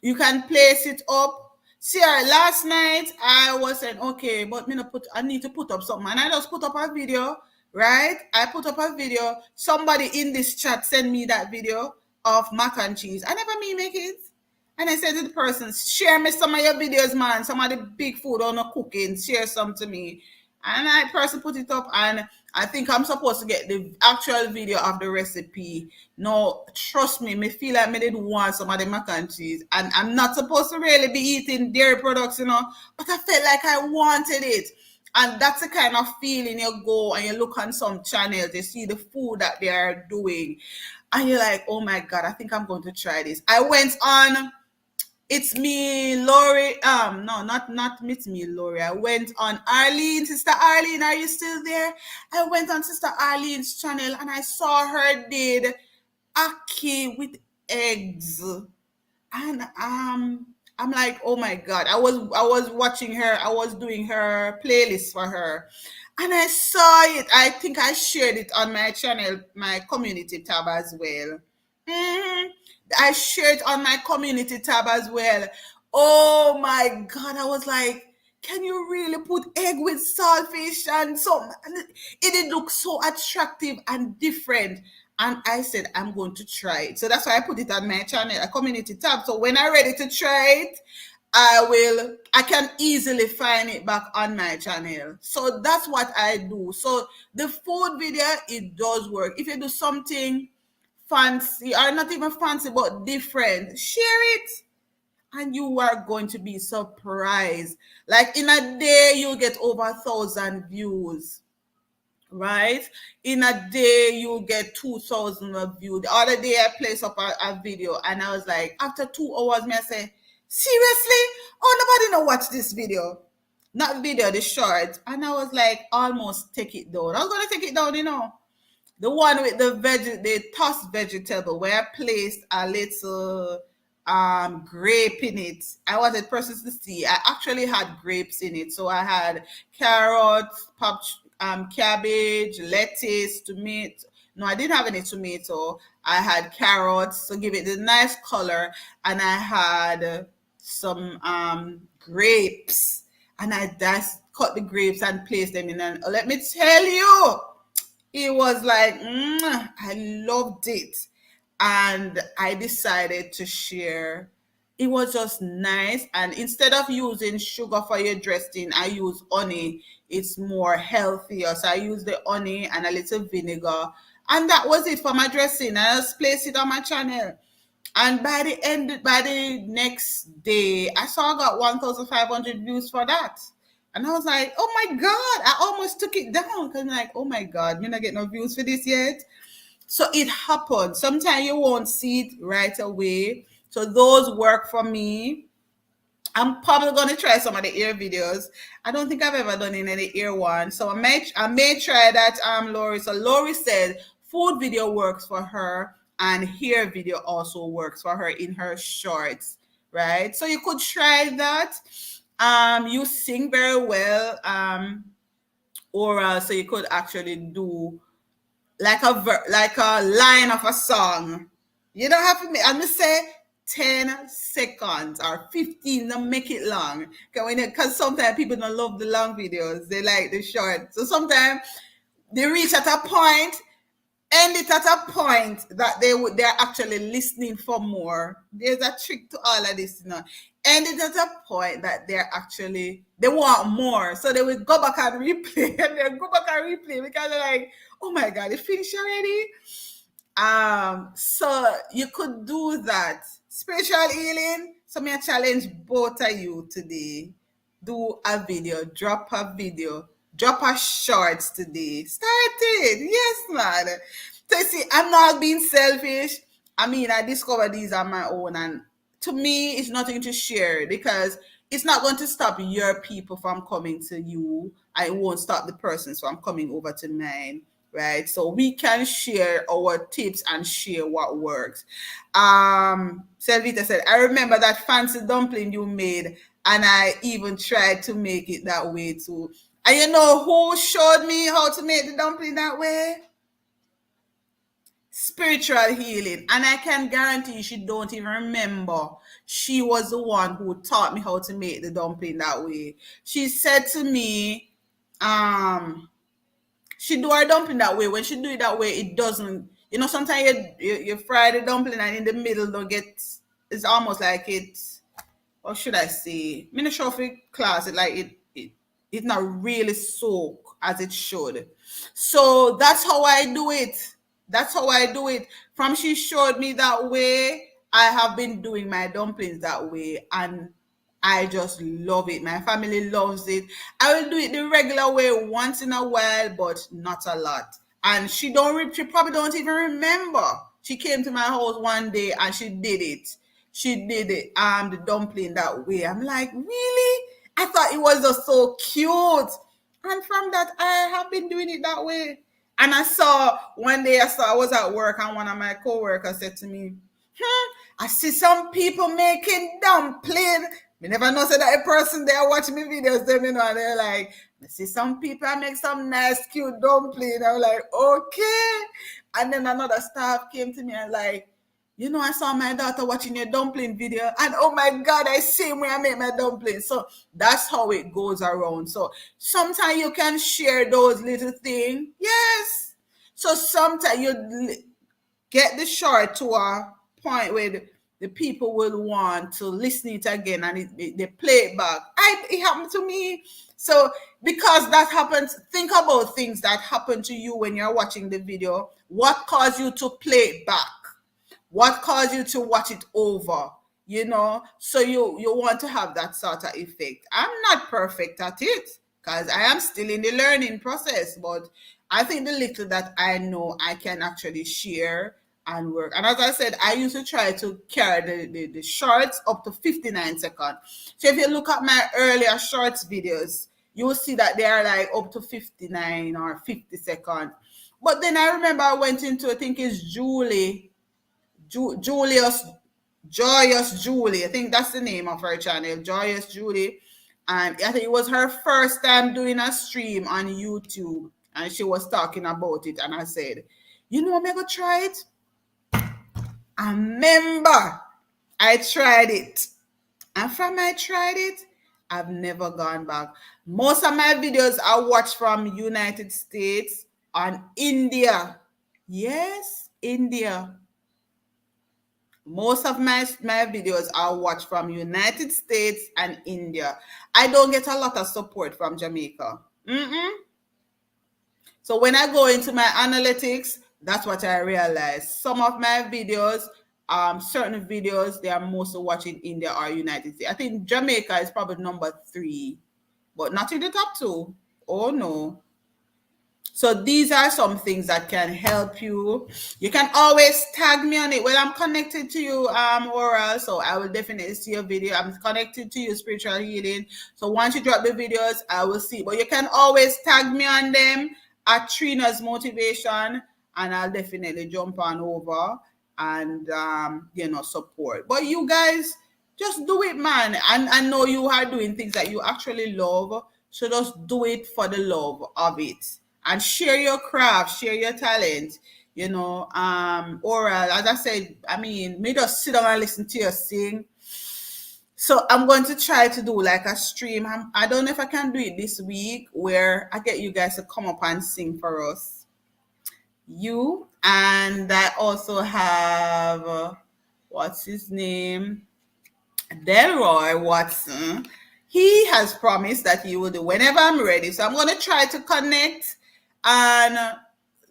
You can place it up. See, last night I was saying, okay, but I need to put up something. And I just put up a video, right? I put up a video. Somebody in this chat sent me that video of mac and cheese. I never me make it. And I said to the person, share me some of your videos, man. Some of the big food on the cooking. Share some to me. And I person put it up, and I think I'm supposed to get the actual video of the recipe. No, trust me, me feel like me did want some of the mac and cheese. And I'm not supposed to really be eating dairy products, but I felt like I wanted it. And that's the kind of feeling you go and you look on some channels, you see the food that they are doing. And you're like, oh my God, I think I'm going to try this. I went on It's Me, Lori. No, not It's Me, Lori. I went on Arlene, Sister Arlene. Are you still there? I went on Sister Arlene's channel and I saw her did ackee with eggs, and I'm like, oh my God. I was watching her. I was doing her playlist for her, and I saw it. I think I shared it on my channel, my community tab as well. I shared on my community tab as well. Oh my God. I was like, can you really put egg with saltfish and so it did look so attractive and different. And I said, I'm going to try it. So that's why I put it on my channel, a community tab. So when I'm ready to try it, I can easily find it back on my channel. So that's what I do. So the food video, it does work. If you do something fancy, or not even fancy, but different, share it and you are going to be surprised. Like in a day, you'll get over 1,000 views, right? In a day, you'll get 2,000 views. The other day, I placed up a video and I was like, after 2 hours, me I say, seriously? Oh, nobody no watch this video. Not video, the short. And I was like, almost take it down. I was going to take it down, the one with the tossed vegetable where I placed a little grape in it. I wanted persons to see. I actually had grapes in it. So I had carrots, cabbage, lettuce, tomato. No, I didn't have any tomato. I had carrots to give it the nice color, and I had some grapes, and I just cut the grapes and placed them in. And let me tell you, it was like, I loved it. And I decided to share. It was just nice. And instead of using sugar for your dressing, I use honey. It's more healthier. So I use the honey and a little vinegar. And that was it for my dressing. I just placed it on my channel. And by the next day, I saw I got 1,500 views for that. And I was like, oh my God, I almost took it down. Because I'm like, oh my God, me not get no views for this yet. So it happened. Sometimes you won't see it right away. So those work for me. I'm probably gonna try some of the ear videos. I don't think I've ever done any ear one. So I may try that, Lori. So Lori said food video works for her and hair video also works for her in her shorts, right? So you could try that. You sing very well, or so you could actually do like like a line of a song. You don't have to make, I'm gonna say 10 seconds or 15, don't make it long. Because sometimes people don't love the long videos, they like the short. So sometimes they reach at a point, end it at a point that they're actually listening for more. There's a trick to all of this, End it at a point that they want more. So they will go back and replay and they'll go back and replay because they're like, oh my God, it finished already. So you could do that. Spiritual healing. So me I challenge both of you today. Do a video, drop a shorts today. Start it. Yes, man. So you see, I'm not being selfish. I mean, I discovered these on my own, and to me, it's nothing to share because it's not going to stop your people from coming to you. I won't stop the persons from coming over to mine, right? So we can share our tips and share what works. Selvita said, I remember that fancy dumpling you made, and I even tried to make it that way too. And you know who showed me how to make the dumpling that way? Spiritual healing. And I can guarantee you she don't even remember. She was the one who taught me how to make the dumpling that way. She said to me, she do her dumpling that way. When she do it that way, it doesn't, sometimes you fry the dumpling and in the middle don't get, it's almost like it's, or should I say, I'm not sure if it class it like it's not really soak as it should. So that's how I do it. That's how I do it. From she showed me that way, I have been doing my dumplings that way, and I just love it. My family loves it. I will do it the regular way once in a while, but not a lot. And she probably don't even remember. She came to my house one day and she did it. She did it, the dumpling that way. I'm like, really? I thought it was just so cute. And from that, I have been doing it that way. And one day I was at work and one of my coworkers said to me, I see some people making dumpling. Me never know that a person there watching me videos, and they're like, I see some people make some nice cute dumpling. I was like, okay. And then another staff came to me and like, I saw my daughter watching your dumpling video, and oh my God, I see where I make my dumplings. So that's how it goes around. So sometimes you can share those little things. Yes. So sometimes you get the short to a point where the people will want to listen it again and they play it back. It happened to me. So because that happens, think about things that happen to you when you're watching the video. What caused you to play it back? What caused you to watch it over? So you want to have that sort of effect. I'm not perfect at it because I am still in the learning process, but I think the little that I know I can actually share and work. And as I said, I used to try to carry the shorts up to 59 seconds. So if you look at my earlier shorts videos, you will see that they are like up to 59 or 50 seconds. But then I remember I went into, I think it's Julius Joyous Julie. I think that's the name of her channel, Joyous Julie. And I think it was her first time doing a stream on YouTube. And she was talking about it. And I said, I'm going to try it. I remember I tried it. And from I tried it, I've never gone back. Most of my videos I watch from United States and India. Yes, India. Most of my videos are watched from United States and India. I don't get a lot of support from Jamaica. So when I go into my analytics, that's what I realize. Some of my videos, certain videos, they are mostly watched in India or United States. I think Jamaica is probably number 3, but not in the top 2. Oh no. So these are some things that can help you. You can always tag me on it. Well, I'm connected to you, Oral, so I will definitely see your video. I'm connected to you, Spiritual Healing. So once you drop the videos, I will see. But you can always tag me on them at Trina's Motivation, and I'll definitely jump on over and support. But you guys, just do it, man. And I know you are doing things that you actually love. So just do it for the love of it. And share your craft, share your talent, Oral, as I said, me just sit down and listen to you sing. So I'm going to try to do like a stream. I don't know if I can do it this week where I get you guys to come up and sing for us. And I also have, what's his name? Delroy Watson. He has promised that he will do whenever I'm ready. So I'm going to try to connect and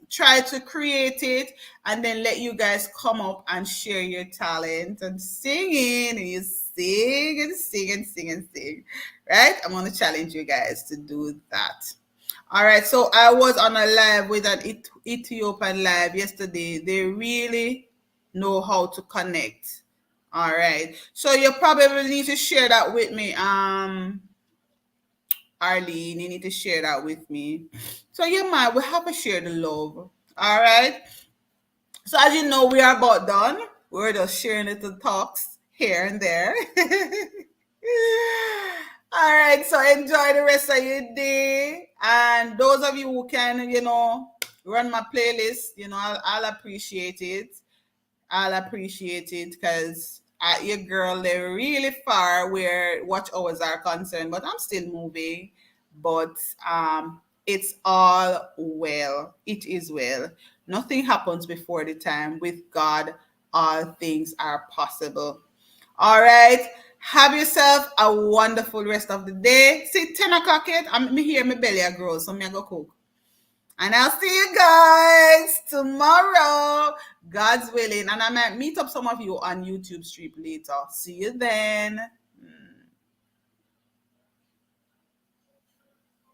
try to create it and then let you guys come up and share your talent and singing. And you sing and sing and sing and sing, right? I'm going to challenge you guys to do that. All right. So I was on a live with an Ethiopian live yesterday. They really know how to connect. All right. So you probably need to share that with me. Arlene, you need to share that with me. So yeah, man, we have to share the love. All right. So as you know, we are about done. We're just sharing little talks here and there. All right. So enjoy the rest of your day. And those of you who can, run my playlist, I'll appreciate it. I'll appreciate it because your girl, they're really far where watch hours are concerned, but I'm still moving. But it's all well. It is well. Nothing happens before the time. With God, all things are possible. All right. Have yourself a wonderful rest of the day. See, 10 o'clock yet? I'm here, my belly grows, so I'm going to go cook. And I'll see you guys tomorrow, God's willing. And I might meet up some of you on YouTube stream later. See you then.